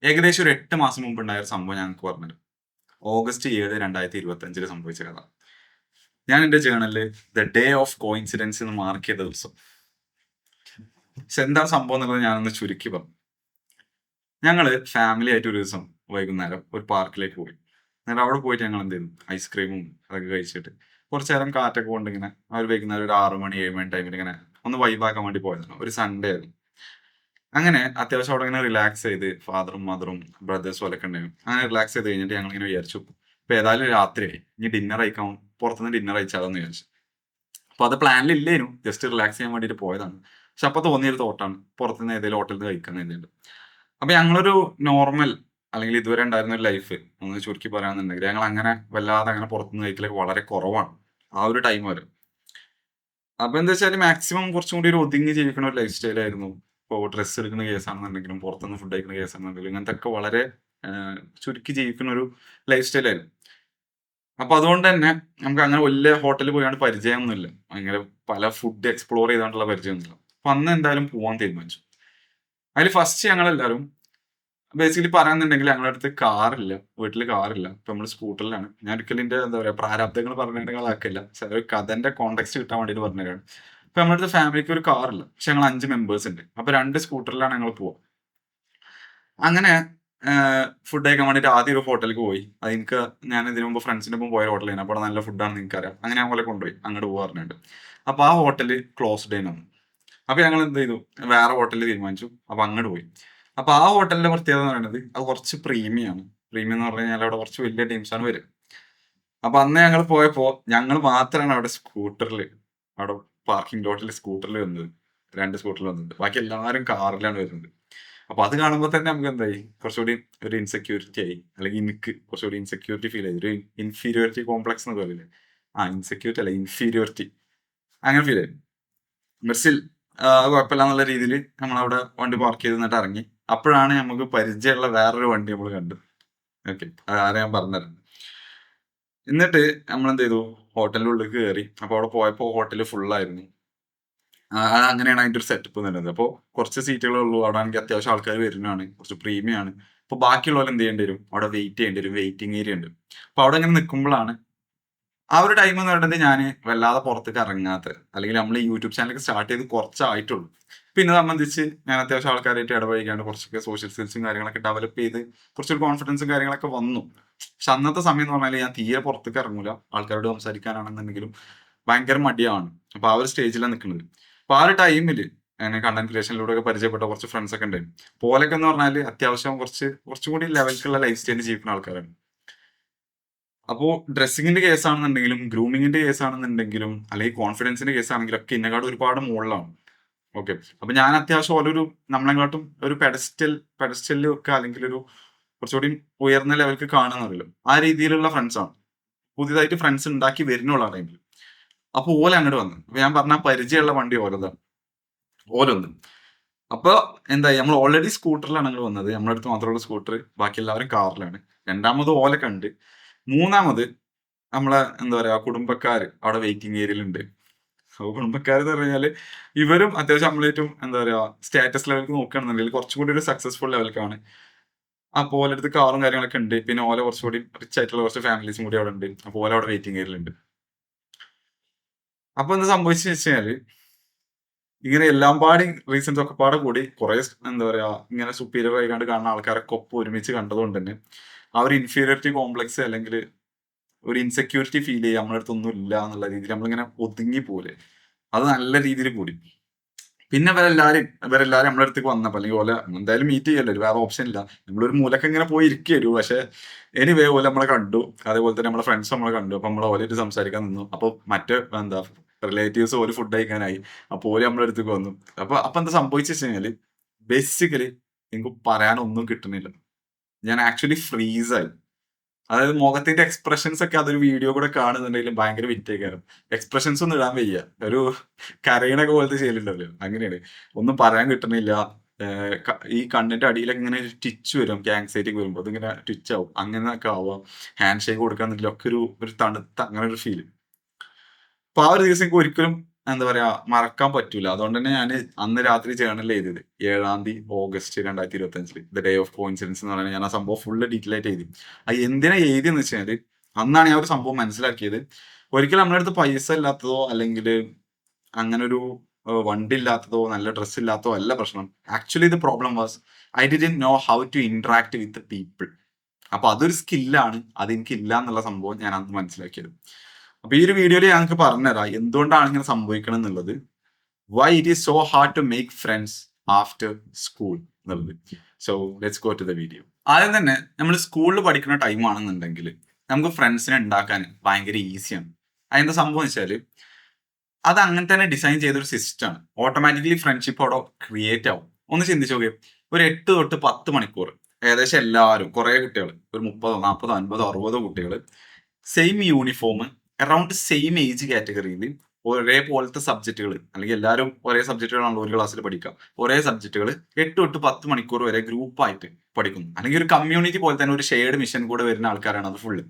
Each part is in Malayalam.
ഏകദേശം ഒരു 8 മാസം മുമ്പ് ഉണ്ടായ ഒരു സംഭവം ഞങ്ങൾക്ക് പറഞ്ഞുതരാം. ഓഗസ്റ്റ് 7, 2025 സംഭവിച്ച കഥ. ഞാൻ എന്റെ ജേണലില് ദ ഡേ ഓഫ് കോയിൻസിഡൻസ് എന്ന് മാർക്ക് ചെയ്ത ദിവസം. പക്ഷെ എന്താ സംഭവം എന്നുള്ളത് ഞാനൊന്ന് ചുരുക്കി പറഞ്ഞു. ഞങ്ങള് ഫാമിലി ആയിട്ട് ഒരു ദിവസം വൈകുന്നേരം ഒരു പാർക്കിലേക്ക് പോയി. എന്നിട്ട് അവിടെ പോയിട്ട് ഞങ്ങൾ എന്ത് ചെയ്തു, ഐസ്ക്രീമും അതൊക്കെ കഴിച്ചിട്ട് കുറച്ചു നേരം കാറ്റൊക്കെ കൊണ്ട് ഇങ്ങനെ ആ ഒരു വൈകുന്നേരം ഒരു 6 മണി 7 മണി ടൈമിൽ ഇങ്ങനെ ഒന്ന് വൈബാക്കാൻ വേണ്ടി പോയതാണ്. ഒരു സൺഡേ ആയിരുന്നു. അങ്ങനെ അത്യാവശ്യം അവിടെ ഇങ്ങനെ റിലാക്സ് ചെയ്ത് ഫാദറും മദറും ബ്രദേഴ്സും ഒക്കെ ഉണ്ടായിരുന്നു. അങ്ങനെ റിലാക്സ് ചെയ്ത് കഴിഞ്ഞിട്ട് ഞങ്ങൾ ഇങ്ങനെ വിചാരിച്ചു, ഇപ്പൊ ഏതായാലും രാത്രിയായി, ഇനി ഡിന്നർ കഴിക്കാൻ പുറത്തുനിന്ന് ഡിന്നർ കഴിച്ചാലോന്ന് വിചാരിച്ചു. അപ്പൊ അത് പ്ലാനിലില്ലേനു, ജസ്റ്റ് റിലാക്സ് ചെയ്യാൻ വേണ്ടിയിട്ട് പോയതാണ്. പക്ഷെ അപ്പൊ തോന്നിയൊരു തോട്ടാണ് പുറത്തുനിന്ന് ഏതെങ്കിലും ഹോട്ടലിൽ നിന്ന് കഴിക്കാൻ വേണ്ടിയിട്ട്. അപ്പൊ ഞങ്ങളൊരു നോർമൽ അല്ലെങ്കിൽ ഇതുവരെ ഉണ്ടായിരുന്ന ഒരു ലൈഫ് ഒന്ന് ചുരുക്കി പറയാന്നുണ്ടെങ്കിൽ ഞങ്ങൾ അങ്ങനെ വല്ലാതെ അങ്ങനെ പുറത്തുനിന്ന് കഴിക്കലൊക്കെ വളരെ കുറവാണ് ആ ഒരു ടൈം വരെ. അപ്പൊ എന്താ വെച്ചാൽ മാക്സിമം കുറച്ചും കൂടി ഒരു ഒതുങ്ങി ജീവിക്കുന്ന ഒരു ലൈഫ് സ്റ്റൈൽ ആയിരുന്നു. ഇപ്പോൾ ഡ്രസ്സ് എടുക്കുന്ന കേസാണെന്നുണ്ടെങ്കിലും പുറത്തുനിന്ന് ഫുഡ് കഴിക്കുന്ന കേസാണെന്നുണ്ടെങ്കിലും ഇങ്ങനത്തെ ഒക്കെ വളരെ ചുരുക്കി ജീവിക്കുന്ന ഒരു ലൈഫ് സ്റ്റൈൽ ആയിരുന്നു. അപ്പൊ അതുകൊണ്ട് തന്നെ നമുക്ക് അങ്ങനെ വലിയ ഹോട്ടലിൽ പോയാണ് പരിചയമൊന്നുമില്ല. അങ്ങനെ പല ഫുഡ് എക്സ്പ്ലോർ ചെയ്താണ്ടുള്ള പരിചയമൊന്നുമില്ല. അപ്പൊ അന്ന് എന്തായാലും പോവാൻ തീരുമാനിച്ചു. അതിൽ ഫസ്റ്റ് ഞങ്ങളെല്ലാവരും ബേസിക്കലി പറയാന്നുണ്ടെങ്കിൽ ഞങ്ങളുടെ അടുത്ത് കാറില്ല, വീട്ടിൽ കാറില്ല. ഇപ്പൊ നമ്മൾ സ്കൂട്ടറിലാണ്. ഞാൻ ഒരിക്കലും എന്റെ എന്താ പറയാ പ്രാരാബ്ദങ്ങൾ പറഞ്ഞിട്ടുണ്ടെങ്കിൽ അതാക്കില്ല. ഒരു കഥന്റെ കോണ്ടെക്സ്റ്റ് കിട്ടാൻ വേണ്ടിയിട്ട് പറഞ്ഞതാണ്. ഇപ്പൊ നമ്മുടെ അടുത്ത് ഫാമിലിക്ക് ഒരു കാറില്ല, പക്ഷെ ഞങ്ങൾ 5 മെമ്പേഴ്സ് ഉണ്ട്. അപ്പൊ 2 സ്കൂട്ടറിലാണ് ഞങ്ങൾ പോവുക. അങ്ങനെ ഫുഡ് കഴിക്കാൻ വേണ്ടിയിട്ട് ആദ്യം ഒരു ഹോട്ടലിലേക്ക് പോയി. അത് എനിക്ക് ഞാൻ ഇതിനു മുമ്പ് ഫ്രണ്ട്സിന്റെ ഒപ്പം പോയ ഹോട്ടലാണ്. അപ്പോൾ അവിടെ നല്ല ഫുഡാണെന്ന് എനിക്കറിയാം. അങ്ങനെ ഞാൻ പോലെ കൊണ്ടുപോയി അങ്ങോട്ട് പോകാൻ പറഞ്ഞിട്ടുണ്ട്. അപ്പൊ ആ ഹോട്ടല് ക്ലോസ്ഡ് ആയിരുന്നു. അപ്പൊ ഞങ്ങൾ എന്ത് ചെയ്തു, വേറെ ഹോട്ടലിൽ തീരുമാനിച്ചു. അപ്പൊ അങ്ങോട്ട് പോയി. അപ്പൊ ആ ഹോട്ടലിന്റെ പ്രത്യേകത എന്ന് പറയുന്നത് അത് കുറച്ച് പ്രീമിയം ആണ്. പ്രീമിയം എന്ന് പറഞ്ഞു കഴിഞ്ഞാൽ അവിടെ കുറച്ച് വലിയ ടീംസ് ആണ് വരിക. അപ്പൊ അന്ന് ഞങ്ങൾ പോയപ്പോ ഞങ്ങൾ മാത്രമാണ് അവിടെ സ്കൂട്ടറിൽ, അവിടെ പാർക്കിംഗ് ലോട്ടിൽ സ്കൂട്ടറിൽ വന്നത്. 2 സ്കൂട്ടറിൽ വന്നത്. ബാക്കി എല്ലാവരും കാറിലാണ് വരുന്നത്. അപ്പൊ അത് കാണുമ്പോൾ തന്നെ നമുക്ക് എന്തായി, കുറച്ചുകൂടി ഒരു ഇൻസെക്യൂരിറ്റി ആയി. അല്ലെങ്കിൽ എനിക്ക് കുറച്ചുകൂടി ഇൻസെക്യൂരിറ്റി ഫീൽ ആയി. ഒരു ഇൻഫീരിയോറിറ്റി കോംപ്ലക്സ് എന്ന് പറയില്ലേ, ഇൻസെക്യൂരിറ്റി അല്ല ഇൻഫീരിയോറിറ്റി, അങ്ങനെ ഫീൽ ആയി. ബസ്സിൽ കുഴപ്പമില്ല എന്നുള്ള രീതിയിൽ നമ്മളവിടെ വണ്ടി പാർക്ക് ചെയ്ത് എന്നിട്ട് ഇറങ്ങി. അപ്പോഴാണ് നമുക്ക് പരിചയമുള്ള വേറൊരു വണ്ടി നമ്മൾ കണ്ടു. ഓക്കെ, ആരെ ഞാൻ പറഞ്ഞുതരാം. എന്നിട്ട് നമ്മൾ എന്ത് ചെയ്തു, ഹോട്ടലിന്റെ ഉള്ളിൽ കയറി. അപ്പൊ അവിടെ പോയപ്പോ ഹോട്ടൽ ഫുള്ളായിരുന്നു. അങ്ങനെയാണ് അതിന്റെ ഒരു സെറ്റപ്പ് വരുന്നത്. അപ്പോൾ കുറച്ച് സീറ്റുകളേ ഉള്ളൂ. അവിടെ ആണെങ്കിൽ അത്യാവശ്യം ആൾക്കാർ വരുന്നതാണ്. കുറച്ച് പ്രീമിയം ആണ്. അപ്പോൾ ബാക്കിയുള്ളവർ എന്ത് ചെയ്യേണ്ടി വരും, അവിടെ വെയിറ്റ് ചെയ്യേണ്ടി വരും. വെയിറ്റിംഗ് ഏരിയ ഉണ്ട്. അപ്പൊ അവിടെ ഇങ്ങനെ നിൽക്കുമ്പോഴാണ് ആ ഒരു ടൈം എന്ന് പറയുന്നത് ഞാൻ വല്ലാതെ പുറത്തേക്ക് ഇറങ്ങാത്തത്. അല്ലെങ്കിൽ നമ്മൾ ഈ യൂട്യൂബ് ചാനലൊക്കെ സ്റ്റാർട്ട് ചെയ്ത് കുറച്ചായിട്ടുള്ളൂ. പിന്നെ സംബന്ധിച്ച് ഞാൻ അത്യാവശ്യം ആൾക്കാരായിട്ട് ഇടപഴകിക്കാണ്ട് കുറച്ചൊക്കെ സോഷ്യൽ സ്കിൽസും കാര്യങ്ങളൊക്കെ ഡെവലപ്പ് ചെയ്ത് കുറച്ചൊരു കോൺഫിഡൻസും കാര്യങ്ങളൊക്കെ വന്നു. പക്ഷെ അന്നത്തെ സമയം എന്ന് പറഞ്ഞാൽ ഞാൻ തീരെ പുറത്തേക്ക് ഇറങ്ങൂല. ആൾക്കാരോട് സംസാരിക്കാനാണെന്നുണ്ടെങ്കിലും ഭയങ്കര മടിയാണ്. അപ്പൊ ആ ഒരു സ്റ്റേജിലാണ് നിൽക്കുന്നത്. അപ്പൊ ആ ഒരു ടൈമില് ഞാൻ കണ്ടന്റ് ക്രിയേഷനിലൂടെ ഒക്കെ പരിചയപ്പെട്ട കുറച്ച് ഫ്രണ്ട്സ് ഒക്കെ ഉണ്ടായിരുന്നു. പോലൊക്കെ എന്ന് പറഞ്ഞാൽ അത്യാവശ്യം കുറച്ചും കൂടി ലെവൽക്കുള്ള ലൈഫ് സ്റ്റൈൽ ജീവിക്കുന്ന ആൾക്കാരാണ്. അപ്പോ ഡ്രസ്സിങ്ങിന്റെ കേസാണെന്നുണ്ടെങ്കിലും ഗ്രൂമിങ്ങിന്റെ കേസാണെന്നുണ്ടെങ്കിലും അല്ലെങ്കിൽ കോൺഫിഡൻസിന്റെ കേസാണെങ്കിലും ഒക്കെ എന്നെക്കാളും ഒരുപാട് മുകളിലാണ്. ഓക്കെ. അപ്പൊ ഞാൻ അത്യാവശ്യം ഓരോരു നമ്മളെക്കാട്ടും ഒരു പെഡസ്റ്റലിൽ വെക്കുക, അല്ലെങ്കിൽ ഒരു കുറച്ചുകൂടി ഉയർന്ന ലെവലിൽ കാണുന്നറിയല്ലോ, ആ രീതിയിലുള്ള ഫ്രണ്ട്സാണ്. പുതിയതായിട്ട് ഫ്രണ്ട്സ് ഉണ്ടാക്കി വരുന്നുള്ള ടൈമിൽ. അപ്പൊ ഓല അങ്ങോട്ട് വന്നു. അപ്പൊ ഞാൻ പറഞ്ഞ പരിചയമുള്ള വണ്ടി ഓലതാണ്, ഓലൊന്ന്. അപ്പൊ എന്തായി, നമ്മൾ ഓൾറെഡി സ്കൂട്ടറിലാണ് അങ്ങോട്ട് വന്നത്. നമ്മുടെ അടുത്ത് മാത്രമുള്ള സ്കൂട്ടർ, ബാക്കി എല്ലാവരും കാറിലാണ്. രണ്ടാമത് ഓല കണ്ട്. മൂന്നാമത് നമ്മളെ എന്താ പറയാ കുടുംബക്കാര് അവിടെ വെയിറ്റിംഗ് ഏരിയയിലുണ്ട്. അപ്പൊ കുടുംബക്കാരെന്ന് പറഞ്ഞു കഴിഞ്ഞാല് ഇവരും അത്യാവശ്യം നമ്മളേറ്റവും എന്താ പറയാ സ്റ്റാറ്റസ് ലെവലിലേക്ക് നോക്കുകയാണെന്നുണ്ടെങ്കിൽ കുറച്ചും കൂടി ഒരു സക്സസ്ഫുൾ ലെവലിലേക്കാണ്. അപ്പൊ ഓലെ അടുത്ത് കാറും കാര്യങ്ങളൊക്കെ ഉണ്ട്. പിന്നെ ഓല കുറച്ചുകൂടി റിച്ച് ആയിട്ടുള്ള കുറച്ച് ഫാമിലീസും കൂടി അവിടെ ഉണ്ട്. അപ്പൊ ഓല അവിടെ വെയിറ്റിംഗ് ഏരിയയിലുണ്ട്. അപ്പൊ എന്താ സംഭവിച്ചെന്ന് വെച്ച് കഴിഞ്ഞാല് ഇങ്ങനെ എല്ലാം പാടി റീസൺസ് ഒക്കെ പാടെ കൂടി കുറെ എന്താ പറയാ ഇങ്ങനെ സുപ്പീരിയർ ആയിക്കാണ്ട് കാണുന്ന ആൾക്കാരൊക്കെ ഒപ്പം ഒരുമിച്ച് കണ്ടതുകൊണ്ട് തന്നെ ആ ഒരു ഇൻഫീരിയോറിറ്റി കോംപ്ലക്സ് അല്ലെങ്കിൽ ഒരു ഇൻസെക്യൂരിറ്റി ഫീൽ ചെയ്യുക നമ്മുടെ അടുത്തൊന്നും ഇല്ല എന്നുള്ള രീതിയിൽ നമ്മളിങ്ങനെ ഒതുങ്ങി പോലെ അത് നല്ല രീതിയിൽ കൂടി. പിന്നെ ഇവരെല്ലാരും നമ്മുടെ അടുത്തേക്ക് വന്നപ്പോ, അല്ലെങ്കിൽ ഓലെ എന്തായാലും മീറ്റ് ചെയ്യല്ലോ, വേറെ ഓപ്ഷൻ ഇല്ല. നമ്മളൊരു മൂലക്ക് ഇങ്ങനെ പോയി ഇരിക്കരു. പക്ഷെ എനിവേ ഓലെ നമ്മളെ കണ്ടു. അതേപോലെ തന്നെ നമ്മളെ ഫ്രണ്ട്സ് നമ്മളെ കണ്ടു. അപ്പൊ നമ്മൾ ഓലായിട്ട് സംസാരിക്കാൻ നിന്നു. അപ്പൊ മറ്റേ എന്താ റിലേറ്റീവ്സ് ഓല് ഫുഡ് കഴിക്കാനായി. അപ്പൊ ഓല് നമ്മുടെ അടുത്തേക്ക് വന്നു. അപ്പൊ എന്താ സംഭവിച്ചു കഴിഞ്ഞാല് ബേസിക്കലി എനിക്ക് പറയാനൊന്നും കിട്ടുന്നില്ല. ഞാൻ ആക്ച്വലി ഫ്രീസായി. അതായത് മുഖത്തിന്റെ എക്സ്പ്രഷൻസ് ഒക്കെ അതൊരു വീഡിയോ കൂടെ കാണുന്നുണ്ടെങ്കിലും ഭയങ്കര വിറ്റേക്കാരം. എക്സ്പ്രഷൻസ് ഒന്നും ഇടാൻ വയ്യ. ഒരു കരയണൊക്കെ പോലത്തെ ശൈലിയുണ്ടല്ലോ, അങ്ങനെയാണ്. ഒന്നും പറയാൻ കിട്ടണില്ല. ഈ കണ്ണിന്റെ അടിയിലൊക്കെ ഇങ്ങനെ ടിച്ച് വരും. ആങ്സൈറ്റി വരുമ്പോൾ അതിങ്ങനെ ടിച്ച് ആവും. അങ്ങനെയൊക്കെ ആവാം. ഹാൻഡ് ഷേക്ക് കൊടുക്കാന്നുണ്ടെങ്കിൽ ഒക്കെ ഒരു തണുത്ത അങ്ങനെ ഒരു ഫീല്. അപ്പൊ ആ ഒരു ദിവസം എനിക്ക് ഒരിക്കലും എന്താ പറയാ മറക്കാൻ പറ്റൂല. അതുകൊണ്ട് തന്നെ ഞാൻ അന്ന് രാത്രി ജേർണൽ എഴുതിയത് 7 August 2025 the day of coincidence എന്ന് പറയുന്നത് ഞാൻ ആ സംഭവം ഫുള്ള് ഡീറ്റെയിൽ ആയിട്ട് എഴുതി. അത് എന്തിനാ എഴുതിയെന്ന് വെച്ചാൽ അന്നാണ് ഞാൻ ഒരു സംഭവം മനസ്സിലാക്കിയത്. ഒരിക്കലും നമ്മുടെ അടുത്ത് പൈസ ഇല്ലാത്തതോ അല്ലെങ്കിൽ അങ്ങനെ ഒരു വണ്ടി ഇല്ലാത്തതോ നല്ല ഡ്രസ്സ് ഇല്ലാത്തതോ അല്ല പ്രശ്നം. Actually the problem was I didn't know how to interact with people. അപ്പൊ അതൊരു സ്കില്ലാണ്. അതെനിക്ക് ഇല്ല എന്നുള്ള സംഭവം ഞാൻ അന്ന് മനസ്സിലാക്കിയത്. അപ്പൊ ഈ ഒരു വീഡിയോയിൽ ഞങ്ങൾക്ക് പറഞ്ഞുതരാം എന്തുകൊണ്ടാണ് ഇങ്ങനെ സംഭവിക്കണം എന്നുള്ളത്. Why it is so hard to make friends after school എന്നുള്ളത്. So let's go to the video. ആദ്യം തന്നെ നമ്മൾ സ്കൂളിൽ പഠിക്കുന്ന ടൈം ആണെന്നുണ്ടെങ്കിൽ നമുക്ക് ഫ്രണ്ട്സിനെ ഉണ്ടാക്കാൻ ഭയങ്കര ഈസിയാണ്. അതെന്താ സംഭവം വെച്ചാൽ അത് അങ്ങനെ തന്നെ ഡിസൈൻ ചെയ്തൊരു സിസ്റ്റമാണ്. ഓട്ടോമാറ്റിക്കലി ഫ്രണ്ട്ഷിപ്പ് അവിടെ ക്രിയേറ്റ് ആവും. ഒന്ന് ചിന്തിച്ചു നോക്കിയേ, ഒരു 8 തൊട്ട് 10 മണിക്കൂർ ഏകദേശം എല്ലാവരും കുറേ കുട്ടികൾ ഒരു 30, 40, 50, 60 കുട്ടികൾ same uniform around same age കാറ്റഗറിയിൽ ഒരേപോലത്തെ സബ്ജക്റ്റുകൾ അല്ലെങ്കിൽ എല്ലാവരും ഒരേ സബ്ജക്റ്റുകളാണല്ലോ ഒരു ക്ലാസ്സിൽ പഠിക്കുക. ഒരേ സബ്ജക്റ്റുകൾ 8 തൊട്ട് 10 മണിക്കൂർ വരെ ഗ്രൂപ്പായിട്ട് പഠിക്കുന്നു. അല്ലെങ്കിൽ ഒരു കമ്മ്യൂണിറ്റി പോലെ തന്നെ ഒരു ഷെയർഡ് മിഷൻ കൂടെ വരുന്ന ആൾക്കാരാണ് അത് ഫുള്ള്.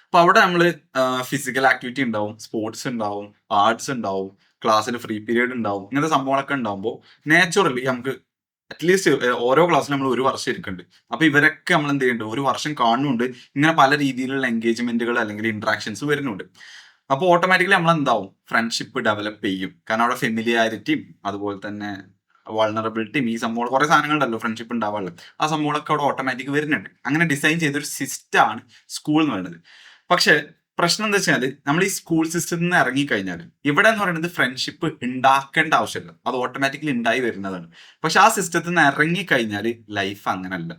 അപ്പൊ അവിടെ നമ്മൾ ഫിസിക്കൽ ആക്ടിവിറ്റി ഉണ്ടാവും, സ്പോർട്സ് ഉണ്ടാവും, ആർട്സ് ഉണ്ടാവും, ക്ലാസ്സിൽ ഫ്രീ പീരീഡ് ഉണ്ടാവും. ഇങ്ങനത്തെ സംഭവങ്ങളൊക്കെ ഉണ്ടാവുമ്പോൾ നാച്ചുറലി നമുക്ക് അറ്റ്ലീസ്റ്റ് ഓരോ ക്ലാസ്സിലും നമ്മൾ ഒരു വർഷം ഇരിക്കുന്നുണ്ട്. അപ്പൊ ഇവരൊക്കെ നമ്മൾ എന്ത് ചെയ്യുന്നുണ്ട്, ഒരു വർഷം കാണുന്നുണ്ട്. ഇങ്ങനെ പല രീതിയിലുള്ള എൻഗേജ്മെന്റുകൾ അല്ലെങ്കിൽ ഇന്ററാക്ഷൻസ് വരുന്നുണ്ട്. അപ്പോൾ ഓട്ടോമാറ്റിക്കലി നമ്മൾ എന്താവും, ഫ്രണ്ട്ഷിപ്പ് ഡെവലപ്പ് ചെയ്യും. കാരണം അവിടെ ഫെമിലിയാരിറ്റിയും അതുപോലെ തന്നെ വൾണറബിലിറ്റിയും ഈ സംഭവങ്ങൾ കുറെ സാധനങ്ങളുണ്ടല്ലോ ഫ്രണ്ട്ഷിപ്പ് ഉണ്ടാവാനുള്ളത്. ആ സംഭവങ്ങളൊക്കെ അവിടെ ഓട്ടോമാറ്റിക് വരുന്നുണ്ട്. അങ്ങനെ ഡിസൈൻ ചെയ്തൊരു സിസ്റ്റമാണ് സ്കൂൾ എന്ന് പറയുന്നത്. പക്ഷെ പ്രശ്നം എന്താ വെച്ചാൽ നമ്മൾ ഈ സ്കൂൾ സിസ്റ്റത്തിൽ നിന്ന് ഇറങ്ങിക്കഴിഞ്ഞാൽ ഇവിടെ എന്ന് പറയുന്നത് ഫ്രണ്ട്ഷിപ്പ് ഉണ്ടാക്കേണ്ട ആവശ്യമില്ല, അത് ഓട്ടോമാറ്റിക്കലി ഉണ്ടായി വരുന്നതാണ്. പക്ഷെ ആ സിസ്റ്റത്തിൽ നിന്ന് ഇറങ്ങിക്കഴിഞ്ഞാൽ ലൈഫ് അങ്ങനല്ല.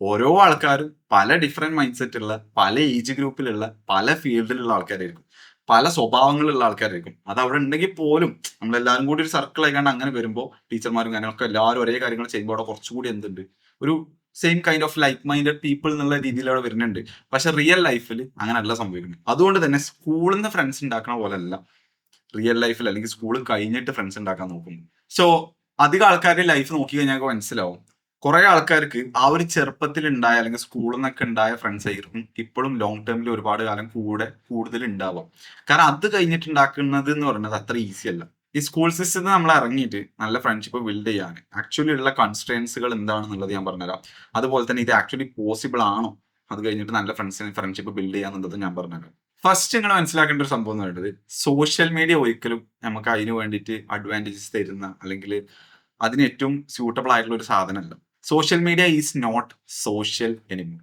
ഓരോ ആൾക്കാരും പല ഡിഫറെന്റ് മൈൻഡ് സെറ്റ് ഉള്ള, പല ഏജ് ഗ്രൂപ്പിലുള്ള, പല ഫീൽഡിലുള്ള ആൾക്കാരായിരിക്കും, പല സ്വഭാവങ്ങളുള്ള ആൾക്കാരായിരിക്കും. അത് അവിടെ ഉണ്ടെങ്കിൽ പോലും നമ്മളെല്ലാവരും കൂടി ഒരു സർക്കിൾ ആയിക്കാണ്ട് അങ്ങനെ വരുമ്പോൾ ടീച്ചർമാരും കാര്യങ്ങളൊക്കെ എല്ലാവരും ഒരേ കാര്യങ്ങൾ ചെയ്യുമ്പോൾ അവിടെ കുറച്ചുകൂടി എന്തുണ്ട്, ഒരു same kind of like minded people എന്നുള്ള രീതിയിൽ അവിടെ വരുന്നുണ്ട്. പക്ഷെ റിയൽ ലൈഫിൽ അങ്ങനെയല്ല സംഭവിക്കുന്നത്. അതുകൊണ്ട് തന്നെ സ്കൂളിൽ നിന്ന് ഫ്രണ്ട്സ് ഉണ്ടാക്കണ പോലെയല്ല റിയൽ ലൈഫിൽ അല്ലെങ്കിൽ സ്കൂൾ കഴിഞ്ഞിട്ട് ഫ്രണ്ട്സ് ഉണ്ടാക്കാൻ നോക്കുന്നു. സോ അധികം ആൾക്കാരുടെ ലൈഫ് നോക്കി കഴിഞ്ഞാൽ മനസ്സിലാവും, കുറെ ആൾക്കാർക്ക് ആ ഒരു ചെറുപ്പത്തിൽ ഉണ്ടായ അല്ലെങ്കിൽ സ്കൂളിൽ നിന്നൊക്കെ ഉണ്ടായ ഫ്രണ്ട്സ് ആയിരിക്കും ഇപ്പോഴും ലോങ് ടേമിൽ ഒരുപാട് കാലം കൂടുതൽ ഉണ്ടാവാം. കാരണം അത് കഴിഞ്ഞിട്ട് ഉണ്ടാക്കുന്നത് എന്ന് പറയുന്നത് അത്ര ഈസി അല്ല. ഈ സ്കൂൾ സിസ്റ്റത്തിൽ നമ്മൾ ഇറങ്ങിയിട്ട് നല്ല ഫ്രണ്ട്ഷിപ്പ് ബിൽഡ് ചെയ്യാൻ ആക്ച്വലി ഉള്ള കൺസ്ട്രെയിൻസുകൾ എന്താണെന്നുള്ളത് ഞാൻ പറഞ്ഞുതരാം. അതുപോലെ തന്നെ ഇത് ആക്ച്വലി പോസിബിൾ ആണോ അത് കഴിഞ്ഞിട്ട് നല്ല ഫ്രണ്ട്ഷിപ്പ് ബിൽഡ് ചെയ്യാന്നുള്ളത് ഞാൻ പറഞ്ഞുതരാം. ഫസ്റ്റ് നിങ്ങൾ മനസ്സിലാക്കേണ്ട ഒരു സംഭവം എന്ന് പറയുന്നത്, സോഷ്യൽ മീഡിയ ഒരിക്കലും നമുക്ക് അതിന് വേണ്ടിയിട്ട് അഡ്വാൻറ്റേജസ് തരുന്ന അല്ലെങ്കിൽ അതിന് ഏറ്റവും സ്യൂട്ടബിൾ ആയിട്ടുള്ള ഒരു സാധനമല്ല. Social media is not social anymore.